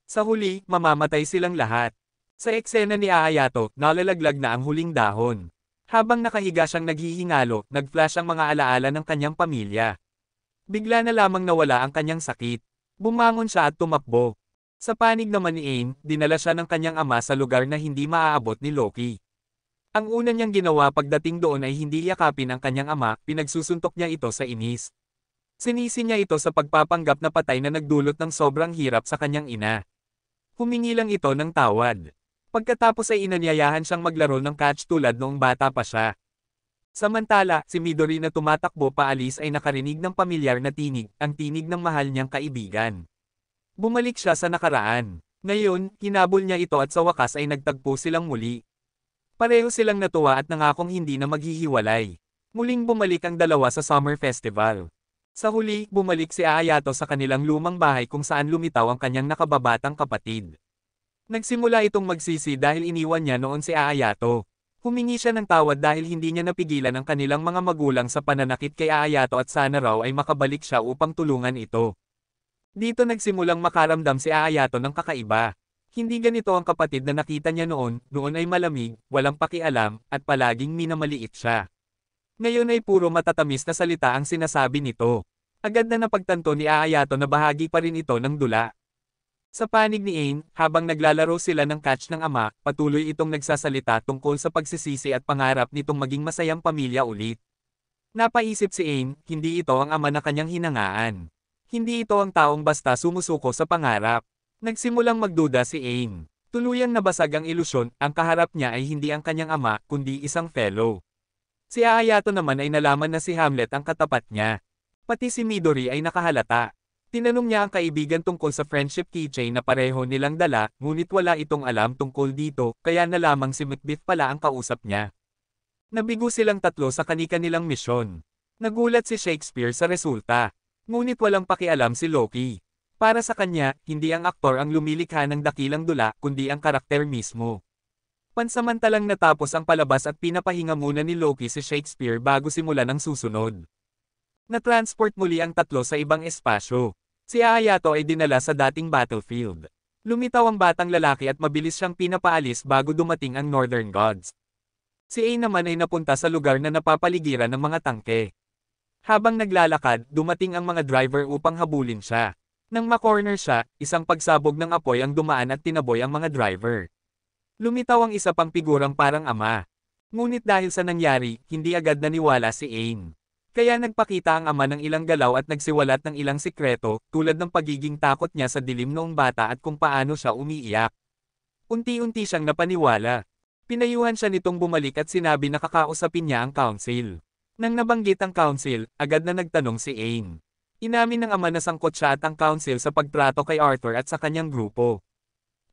Sa huli, mamamatay silang lahat. Sa eksena ni Aayato, nalalaglag na ang huling dahon. Habang nakahiga siyang naghihingalo, nag-flash ang mga alaala ng kanyang pamilya. Bigla na lamang nawala ang kanyang sakit. Bumangon siya at tumakbo. Sa panig naman ni Aine, dinala siya ng kanyang ama sa lugar na hindi maaabot ni Loki. Ang una niyang ginawa pagdating doon ay hindi yakapin ang kanyang ama, pinagsusuntok niya ito sa inis. Sinisi niya ito sa pagpapanggap na patay na nagdulot ng sobrang hirap sa kanyang ina. Humingi lang ito ng tawad. Pagkatapos ay inanyayahan siyang maglaro ng catch tulad noong bata pa siya. Samantala, si Midori na tumatakbo paalis ay nakarinig ng pamilyar na tinig, ang tinig ng mahal niyang kaibigan. Bumalik siya sa nakaraan. Ngayon, hinabol niya ito at sa wakas ay nagtagpo silang muli. Pareho silang natuwa at nangakong hindi na maghihiwalay. Muling bumalik ang dalawa sa Summer Festival. Sa huli, bumalik si Aayato sa kanilang lumang bahay kung saan lumitaw ang kanyang nakababatang kapatid. Nagsimula itong magsisi dahil iniwan niya noon si Aayato. Humingi siya ng tawad dahil hindi niya napigilan ang kanilang mga magulang sa pananakit kay Aayato at sana raw ay makabalik siya upang tulungan ito. Dito nagsimulang makaramdam si Aayato ng kakaiba. Hindi ganito ang kapatid na nakita niya noon ay malamig, walang pakialam, at palaging minamaliit siya. Ngayon ay puro matatamis na salita ang sinasabi nito. Agad na napagtanto ni Aayato na bahagi pa rin ito ng dula. Sa panig ni Aine, habang naglalaro sila ng catch ng ama, patuloy itong nagsasalita tungkol sa pagsisisi at pangarap nitong maging masayang pamilya ulit. Napaisip si Aine, hindi ito ang ama na kanyang hinangaan. Hindi ito ang taong basta sumusuko sa pangarap. Nagsimulang magduda si Aine. Tuluyang nabasag ang ilusyon, ang kaharap niya ay hindi ang kanyang ama, kundi isang fellow. Si Aayato naman ay nalaman na si Hamlet ang katapat niya. Pati si Midori ay nakahalata. Tinanong niya ang kaibigan tungkol sa friendship keychain na pareho nilang dala, ngunit wala itong alam tungkol dito, kaya na lamang si Macbeth pala ang kausap niya. Nabigo silang tatlo sa kani-kanilang misyon. Nagulat si Shakespeare sa resulta. Ngunit walang pakialam si Loki. Para sa kanya, hindi ang aktor ang lumilikha ng dakilang dula, kundi ang karakter mismo. Pansamantalang natapos ang palabas at pinapahinga muna ni Loki si Shakespeare bago simulan ang susunod. Na-transport muli ang tatlo sa ibang espasyo. Si Aayato ay dinala sa dating battlefield. Lumitaw ang batang lalaki at mabilis siyang pinapaalis bago dumating ang Northern Gods. Si A naman ay napunta sa lugar na napapaligiran ng mga tangke. Habang naglalakad, dumating ang mga driver upang habulin siya. Nang makorner siya, isang pagsabog ng apoy ang dumaan at tinaboy ang mga driver. Lumitaw ang isa pang figurang parang ama. Ngunit dahil sa nangyari, hindi agad naniwala si Aang. Kaya nagpakita ang ama ng ilang galaw at nagsiwalat ng ilang sikreto, tulad ng pagiging takot niya sa dilim noong bata at kung paano siya umiiyak. Unti-unti siyang napaniwala. Pinayuhan siya nitong bumalik at sinabi na kakausapin niya ang council. Nang nabanggit ang council, agad na nagtanong si Aang. Inamin ng ama na sangkot siya at ang council sa pagtrato kay Arthur at sa kanyang grupo.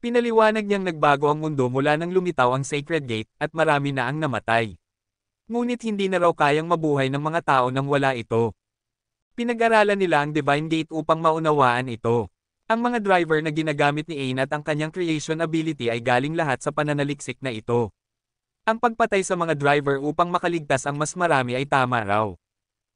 Pinaliwanag niyang nagbago ang mundo mula nang lumitaw ang Sacred Gate, at marami na ang namatay. Ngunit hindi na raw kayang mabuhay ng mga tao nang wala ito. Pinag-aralan nila ang Divine Gate upang maunawaan ito. Ang mga driver na ginagamit ni Aang at ang kanyang creation ability ay galing lahat sa pananaliksik na ito. Ang pagpatay sa mga driver upang makaligtas ang mas marami ay tama raw.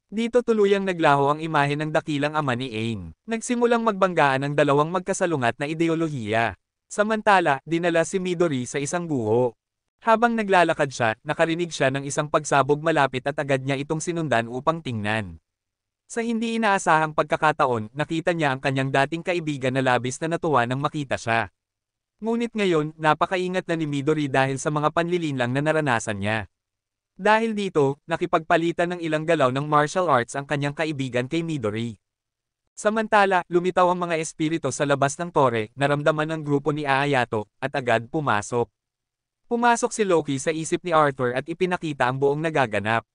Dito tuluyang naglaho ang imahe ng dakilang ama ni Aang. Nagsimulang magbanggaan ang dalawang magkasalungat na ideolohiya. Samantala, dinala si Midori sa isang guho. Habang naglalakad siya, nakarinig siya ng isang pagsabog malapit at agad niya itong sinundan upang tingnan. Sa hindi inaasahang pagkakataon, nakita niya ang kanyang dating kaibigan na labis na natuwa nang makita siya. Ngunit ngayon, napakaingat na ni Midori dahil sa mga panlilinlang na naranasan niya. Dahil dito, nakipagpalitan ng ilang galaw ng martial arts ang kanyang kaibigan kay Midori. Samantala, lumitaw ang mga espiritu sa labas ng tore, naramdaman ng grupo ni Ayato, at agad pumasok. Pumasok si Loki sa isip ni Arthur at ipinakita ang buong nagaganap.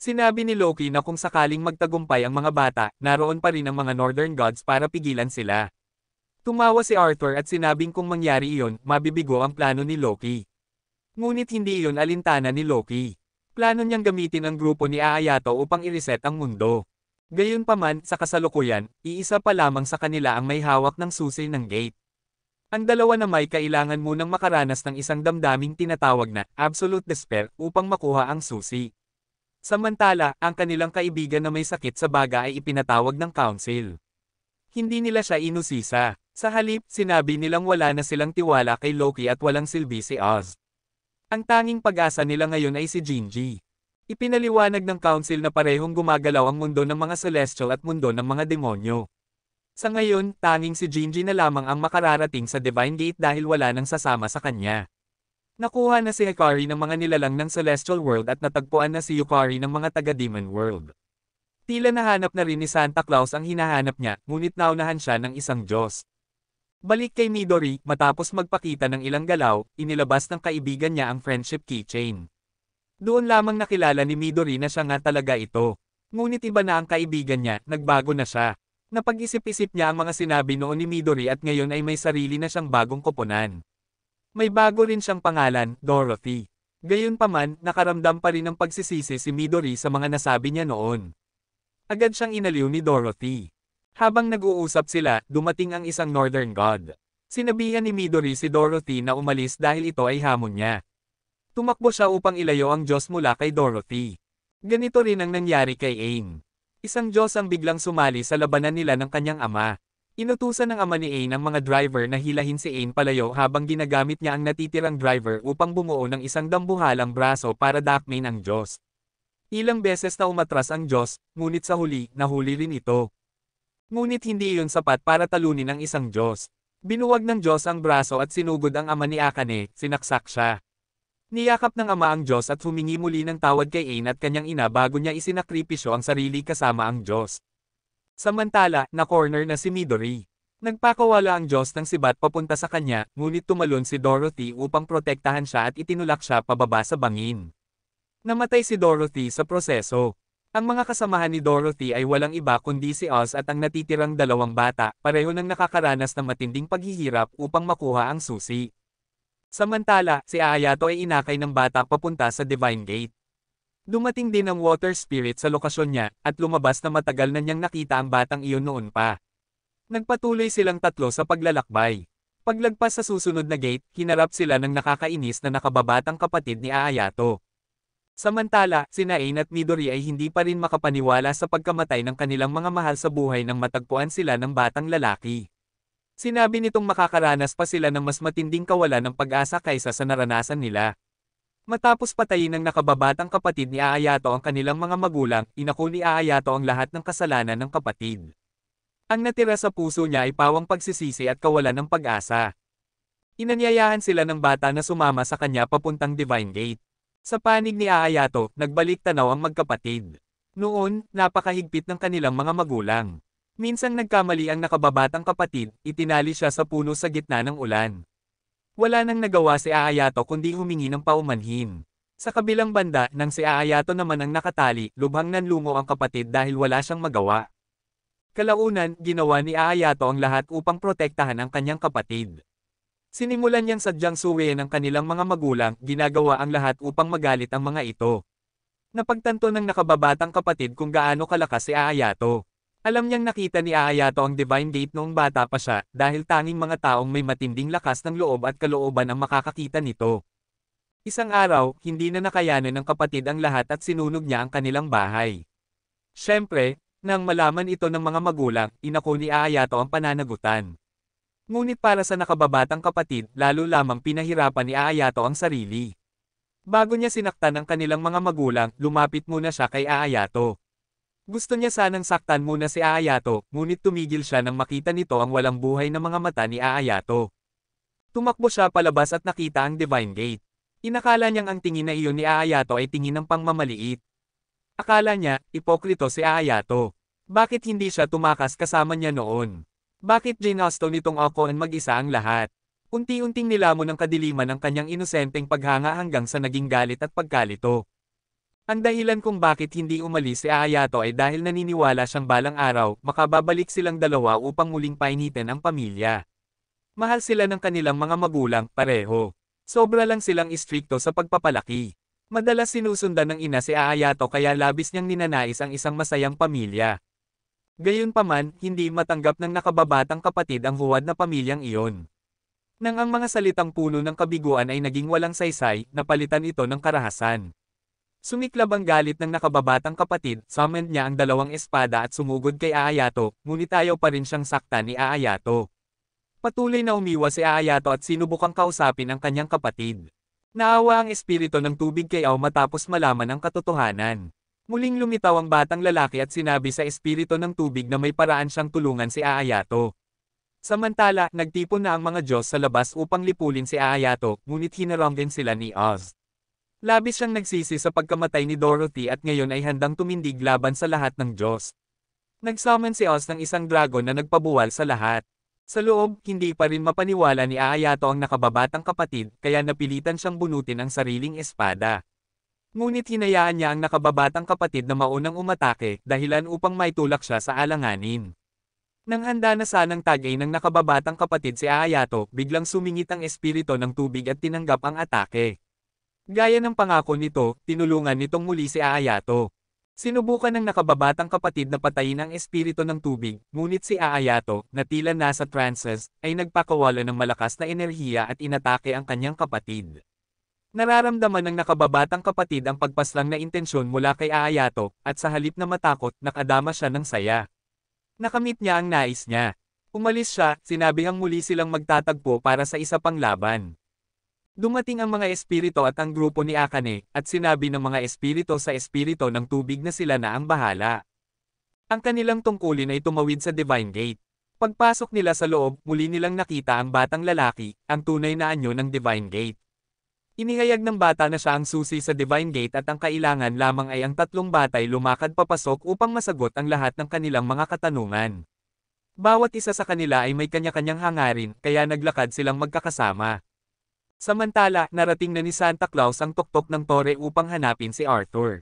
Sinabi ni Loki na kung sakaling magtagumpay ang mga bata, naroon pa rin ang mga Northern Gods para pigilan sila. Tumawa si Arthur at sinabing kung mangyari iyon, mabibigo ang plano ni Loki. Ngunit hindi iyon alintana ni Loki. Plano niyang gamitin ang grupo ni Ayato upang i-reset ang mundo. Gayunpaman, sa kasalukuyan, iisa pa lamang sa kanila ang may hawak ng susi ng gate. Ang dalawa na may kailangan munang makaranas ng isang damdaming tinatawag na absolute despair upang makuha ang susi. Samantala, ang kanilang kaibigan na may sakit sa baga ay ipinatawag ng council. Hindi nila siya inusisa. Sa halip, sinabi nilang wala na silang tiwala kay Loki at walang silbi si Oz. Ang tanging pag-asa nila ngayon ay si Gingy. Ipinaliwanag ng council na parehong gumagalaw ang mundo ng mga celestial at mundo ng mga demonyo. Sa ngayon, tanging si Gingy na lamang ang makararating sa Divine Gate dahil wala nang sasama sa kanya. Nakuha na si Hikari ng mga nilalang ng Celestial World at natagpuan na si Yukari ng mga taga-Demon World. Tila nahanap na rin ni Santa Claus ang hinahanap niya, ngunit naunahan siya ng isang Diyos. Balik kay Midori, matapos magpakita ng ilang galaw, inilabas ng kaibigan niya ang friendship keychain. Doon lamang nakilala ni Midori na siya nga talaga ito. Ngunit iba na ang kaibigan niya, nagbago na siya. Napag-isip-isip niya ang mga sinabi noon ni Midori at ngayon ay may sarili na siyang bagong koponan. May bago rin siyang pangalan, Dorothy. Gayunpaman, nakaramdam pa rin ng pagsisisi si Midori sa mga nasabi niya noon. Agad siyang inaliw ni Dorothy. Habang nag-uusap sila, dumating ang isang Northern God. Sinabihan ni Midori si Dorothy na umalis dahil ito ay hamon niya. Tumakbo siya upang ilayo ang Diyos mula kay Dorothy. Ganito rin ang nangyari kay Aang. Isang Diyos ang biglang sumali sa labanan nila ng kanyang ama. Inutusan ng ama ni Aang ang mga driver na hilahin si Aang palayo habang ginagamit niya ang natitirang driver upang bumuo ng isang dambuhalang braso para dakmain ang Diyos. Ilang beses na umatras ang Diyos, ngunit sa huli, nahuli rin ito. Ngunit hindi iyon sapat para talunin ang isang Diyos. Binuwag ng Diyos ang braso at sinugod ang ama ni Akane, sinaksak siya. Niyakap ng ama ang Diyos at humingi muli ng tawad kay Aang at kanyang ina bago niya isinakripisyo ang sarili kasama ang Diyos. Samantala, na-corner na si Midori. Nagpakawala ang Diyos ng sibat papunta sa kanya, ngunit tumalon si Dorothy upang protektahan siya at itinulak siya pababa sa bangin. Namatay si Dorothy sa proseso. Ang mga kasamahan ni Dorothy ay walang iba kundi si Oz at ang natitirang dalawang bata, pareho nang nakakaranas ng matinding paghihirap upang makuha ang susi. Samantala, si Ayato ay inakay ng bata papunta sa Divine Gate. Dumating din ang Water Spirit sa lokasyon niya, at lumabas na matagal na niyang nakita ang batang iyon noon pa. Nagpatuloy silang tatlo sa paglalakbay. Paglagpas sa susunod na gate, hinarap sila ng nakakainis na nakababatang kapatid ni Ayato. Samantala, sina Aang at Midori ay hindi pa rin makapaniwala sa pagkamatay ng kanilang mga mahal sa buhay nang matagpuan sila ng batang lalaki. Sinabi nitong makakaranas pa sila ng mas matinding kawalan ng pag-asa kaysa sa naranasan nila. Matapos patayin ng nakababatang kapatid ni Aayato ang kanilang mga magulang, inako ni Aayato ang lahat ng kasalanan ng kapatid. Ang natira sa puso niya ay pawang pagsisisi at kawalan ng pag-asa. Inanyayahan sila ng bata na sumama sa kanya papuntang Divine Gate. Sa panig ni Aayato, nagbalik tanaw ang magkapatid. Noon, napakahigpit ng kanilang mga magulang. Minsang nagkamali ang nakababatang kapatid, itinali siya sa puno sa gitna ng ulan. Wala nang nagawa si Aayato kundi humingi ng paumanhin. Sa kabilang banda, nang si Aayato naman ang nakatali, lubhang nanlungo ang kapatid dahil wala siyang magawa. Kalaunan, ginawa ni Aayato ang lahat upang protektahan ang kanyang kapatid. Sinimulan niyang sadyang suwiin ang kanilang mga magulang, ginagawa ang lahat upang magalit ang mga ito. Napagtanto ng nakababatang kapatid kung gaano kalakas si Aayato. Alam niyang nakita ni Aayato ang Divine Gate noong bata pa siya, dahil tanging mga taong may matinding lakas ng loob at kalooban ang makakakita nito. Isang araw, hindi na nakayanan ng kapatid ang lahat at sinunog niya ang kanilang bahay. Siyempre, nang malaman ito ng mga magulang, inako ni Aayato ang pananagutan. Ngunit para sa nakababatang kapatid, lalo lamang pinahirapan ni Aayato ang sarili. Bago niya sinaktan ang kanilang mga magulang, lumapit muna siya kay Aayato. Gusto niya sanang saktan muna si Aayato, ngunit tumigil siya nang makita nito ang walang buhay na mga mata ni Aayato. Tumakbo siya palabas at nakita ang Divine Gate. Inakala niyang ang tingin na iyon ni Aayato ay tingin ng pangmamaliit. Akala niya, ipokrito si Aayato. Bakit hindi siya tumakas kasama niya noon? Bakit ginusto nitong Okoan mag-isa ang lahat? Unti-unting nilamon ng kadiliman ang kanyang inosenteng paghanga hanggang sa naging galit at pagkalito. Ang dahilan kung bakit hindi umalis si Aayato ay dahil naniniwala siyang balang araw, makababalik silang dalawa upang muling painitin ang pamilya. Mahal sila ng kanilang mga magulang, pareho. Sobra lang silang istrikto sa pagpapalaki. Madalas sinusundan ng ina si Aayato kaya labis niyang ninanais ang isang masayang pamilya. Gayunpaman, hindi matanggap ng nakababatang kapatid ang huwad na pamilyang iyon. Nang ang mga salitang puno ng kabiguan ay naging walang saysay, napalitan ito ng karahasan. Sumiklab ang galit ng nakababatang kapatid, summoned niya ang dalawang espada at sumugod kay Aayato, ngunit ayaw pa rin siyang saktan ni Aayato. Patuloy na umiwas si Aayato at sinubukang kausapin ang kanyang kapatid. Naawa ang espiritu ng tubig kay Ao matapos malaman ang katotohanan. Muling lumitaw ang batang lalaki at sinabi sa espiritu ng tubig na may paraan siyang tulungan si Aayato. Samantala, nagtipon na ang mga Diyos sa labas upang lipulin si Aayato, ngunit hinarang din sila ni Oz. Labis siyang nagsisi sa pagkamatay ni Dorothy at ngayon ay handang tumindig laban sa lahat ng Diyos. Nagsummon si Oz ng isang dragon na nagpabuwal sa lahat. Sa loob, hindi pa rin mapaniwala ni Aayato ang nakababatang kapatid, kaya napilitan siyang bunutin ang sariling espada. Ngunit hinayaan niya ang nakababatang kapatid na maunang umatake, dahilan upang maitulak siya sa alanganin. Nang handa na sanang tagay ng nakababatang kapatid si Aayato, biglang sumingit ang espiritu ng tubig at tinanggap ang atake. Gaya ng pangako nito, tinulungan nitong muli si Aayato. Sinubukan ng nakababatang kapatid na patayin ang espiritu ng tubig, ngunit si Aayato, na tila nasa trances, ay nagpakawala ng malakas na enerhiya at inatake ang kanyang kapatid. Nararamdaman ng nakababatang kapatid ang pagpaslang na intensyon mula kay Aayato, at sa halip na matakot, nakadama siya ng saya. Nakamit niya ang nais niya. Umalis siya, sinabihang muli silang magtatagpo para sa isa pang laban. Dumating ang mga espiritu at ang grupo ni Akane, at sinabi ng mga espiritu sa espiritu ng tubig na sila na ang bahala. Ang kanilang tungkulin ay tumawid sa Divine Gate. Pagpasok nila sa loob, muli nilang nakita ang batang lalaki, ang tunay na anyo ng Divine Gate. Inihayag ng bata na siya ang susi sa Divine Gate at ang kailangan lamang ay ang tatlong batay lumakad papasok upang masagot ang lahat ng kanilang mga katanungan. Bawat isa sa kanila ay may kanya-kanyang hangarin, kaya naglakad silang magkakasama. Samantala, narating na ni Santa Claus ang tuktok ng tore upang hanapin si Arthur.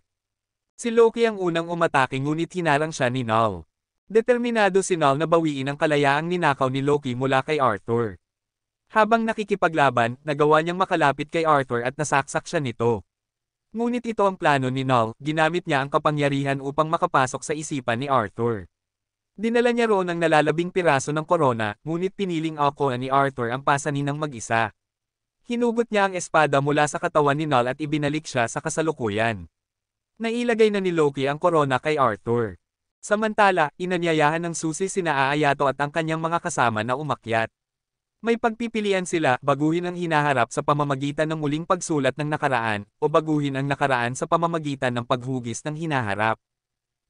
Si Loki ang unang umatake ngunit hinarang siya ni Null. Determinado si Null na bawiin ang kalayaang ninakaw ni Loki mula kay Arthur. Habang nakikipaglaban, nagawa niyang makalapit kay Arthur at nasaksak siya nito. Ngunit ito ang plano ni Null, ginamit niya ang kapangyarihan upang makapasok sa isipan ni Arthur. Dinala niya roon ang nalalabing piraso ng korona, ngunit piniling Okoan ni Arthur ang pasanin ng mag-isa. Hinugot niya ang espada mula sa katawan ni Null at ibinalik siya sa kasalukuyan. Nailagay na ni Loki ang korona kay Arthur. Samantala, inanyayahan ng susi sina Aayato at ang kanyang mga kasama na umakyat. May pagpipilian sila, baguhin ang hinaharap sa pamamagitan ng muling pagsulat ng nakaraan, o baguhin ang nakaraan sa pamamagitan ng paghugis ng hinaharap.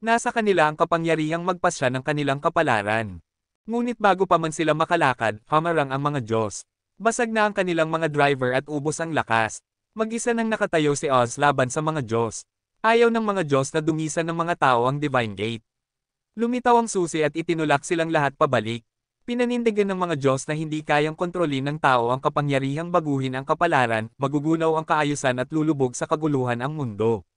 Nasa kanila ang kapangyarihang magpasya ng kanilang kapalaran. Ngunit bago pa man sila makalakad, hamarang ang mga Diyos. Basag na ang kanilang mga driver at ubos ang lakas. Mag-isa nang nakatayo si Oz laban sa mga Diyos. Ayaw ng mga Diyos na dumisan ng mga tao ang Divine Gate. Lumitaw ang susi at itinulak silang lahat pabalik. Pinanindigan ng mga Diyos na hindi kayang kontrolin ng tao ang kapangyarihang baguhin ang kapalaran, magugunaw ang kaayusan at lulubog sa kaguluhan ang mundo.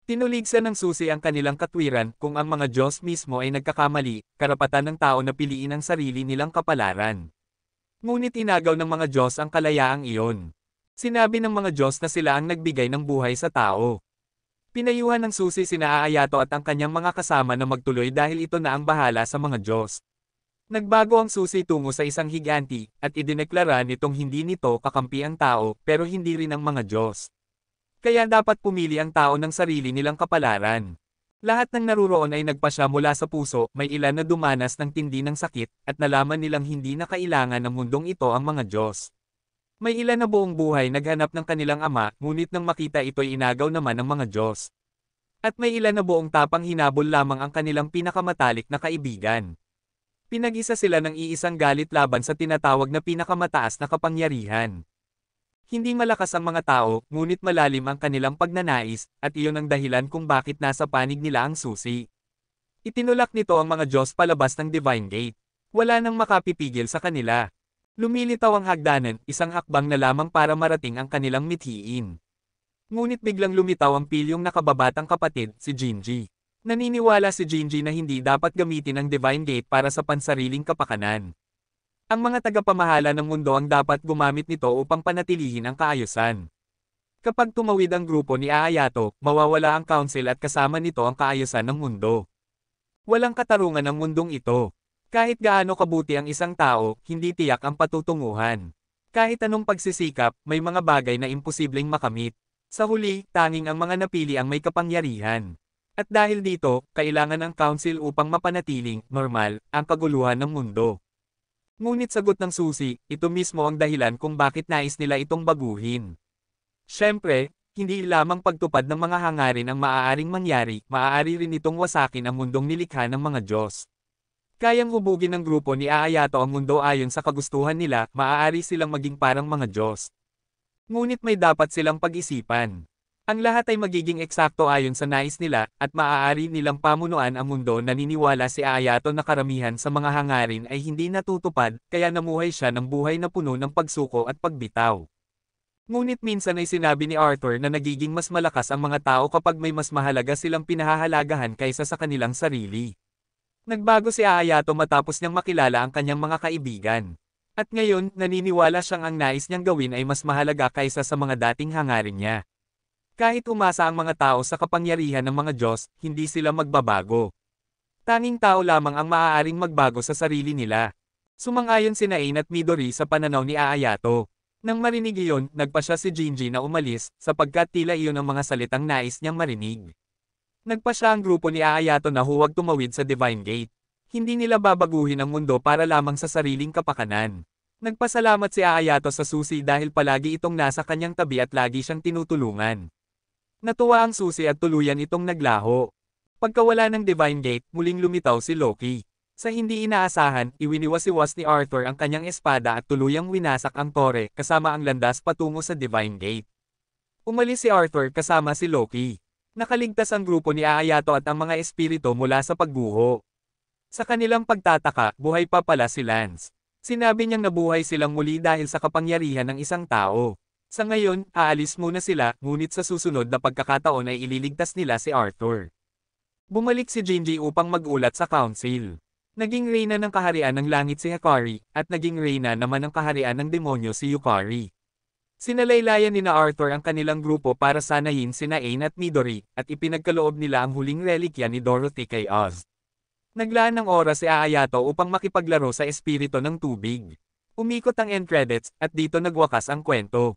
Tinuligsan ng susi ang kanilang katwiran kung ang mga Diyos mismo ay nagkakamali, karapatan ng tao na piliin ang sarili nilang kapalaran. Ngunit inagaw ng mga Diyos ang kalayaang iyon. Sinabi ng mga Diyos na sila ang nagbigay ng buhay sa tao. Pinayuhan ng susi sina Aayato at ang kanyang mga kasama na magtuloy dahil ito na ang bahala sa mga Diyos. Nagbago ang susi tungo sa isang higanti, at idineklara nitong hindi nito kakampi ang tao, pero hindi rin ang mga Diyos. Kaya dapat pumili ang tao ng sarili nilang kapalaran. Lahat ng naruroon ay nagpasya mula sa puso, may ilan na dumanas ng tindi ng sakit, at nalaman nilang hindi na kailangan ng mundong ito ang mga Diyos. May ilan na buong buhay naghanap ng kanilang ama, ngunit nang makita ito'y inagaw naman ng mga Diyos. At may ilan na buong tapang hinabol lamang ang kanilang pinakamatalik na kaibigan. Pinag-isa sila ng iisang galit laban sa tinatawag na pinakamataas na kapangyarihan. Hindi malakas ang mga tao, ngunit malalim ang kanilang pagnanais, at iyon ang dahilan kung bakit nasa panig nila ang susi. Itinulak nito ang mga Diyos palabas ng Divine Gate. Wala nang makapipigil sa kanila. Lumilitaw ang hagdanan, isang hakbang na lamang para marating ang kanilang mithiin. Ngunit biglang lumitaw ang pilyong nakababatang kapatid, si Jinji. Naniniwala si Jinji na hindi dapat gamitin ang Divine Gate para sa pansariling kapakanan. Ang mga tagapamahala ng mundo ang dapat gumamit nito upang panatilihin ang kaayusan. Kapag tumawid ang grupo ni Aayato, mawawala ang council at kasama nito ang kaayusan ng mundo. Walang katarungan ang mundong ito. Kahit gaano kabuti ang isang tao, hindi tiyak ang patutunguhan. Kahit anong pagsisikap, may mga bagay na imposibleng makamit. Sa huli, tanging ang mga napili ang may kapangyarihan. At dahil dito, kailangan ng council upang mapanatiling, normal, ang kaguluhan ng mundo. Ngunit sagot ng susi, ito mismo ang dahilan kung bakit nais nila itong baguhin. Siyempre, hindi lamang pagtupad ng mga hangarin ang maaaring mangyari, maaari rin itong wasakin ang mundong nilikha ng mga Diyos. Kayang hubugin ng grupo ni Aayato ang mundo ayon sa kagustuhan nila, maaari silang maging parang mga Diyos. Ngunit may dapat silang pag-isipan. Ang lahat ay magiging eksakto ayon sa nais nila, at maaari nilang pamunuan ang mundo. Naniniwala si Aayato na karamihan sa mga hangarin ay hindi natutupad, kaya namuhay siya ng buhay na puno ng pagsuko at pagbitaw. Ngunit minsan ay sinabi ni Arthur na nagiging mas malakas ang mga tao kapag may mas mahalaga silang pinahahalagahan kaysa sa kanilang sarili. Nagbago si Aayato matapos niyang makilala ang kanyang mga kaibigan. At ngayon, naniniwala siyang ang nais niyang gawin ay mas mahalaga kaysa sa mga dating hangarin niya. Kahit umasa ang mga tao sa kapangyarihan ng mga Diyos, hindi sila magbabago. Tanging tao lamang ang maaaring magbago sa sarili nila. Sumang-ayon sina Ain at Midori sa pananaw ni Aayato. Nang marinig iyon, nagpasya si Jinji na umalis, sapagkat tila iyon ang mga salitang nais niyang marinig. Nagpasya ang grupo ni Aayato na huwag tumawid sa Divine Gate. Hindi nila babaguhin ang mundo para lamang sa sariling kapakanan. Nagpasalamat si Aayato sa susi dahil palagi itong nasa kanyang tabi at lagi siyang tinutulungan. Natuwa ang susi at tuluyan itong naglaho. Pagkawala ng Divine Gate, muling lumitaw si Loki. Sa hindi inaasahan, iwiniwas-iwas ni Arthur ang kanyang espada at tuluyang winasak ang tore kasama ang landas patungo sa Divine Gate. Umalis si Arthur kasama si Loki. Nakaligtas ang grupo ni Aayato at ang mga espiritu mula sa pagguho. Sa kanilang pagtataka, buhay pa pala si Lance. Sinabi niyang nabuhay silang muli dahil sa kapangyarihan ng isang tao. Sa ngayon, aalis muna sila, ngunit sa susunod na pagkakataon ay ililigtas nila si Arthur. Bumalik si Jinji upang mag-ulat sa council. Naging reyna ng kaharian ng langit si Hikari, at naging reyna naman ng kaharian ng demonyo si Yukari. Sinalaylayan ni Arthur ang kanilang grupo para sanayin sina Ain at Midori, at ipinagkaloob nila ang huling relikya ni Dorothy kay Oz. Naglaan ng oras si Aayato upang makipaglaro sa espiritu ng tubig. Umikot ang end credits, at dito nagwakas ang kwento.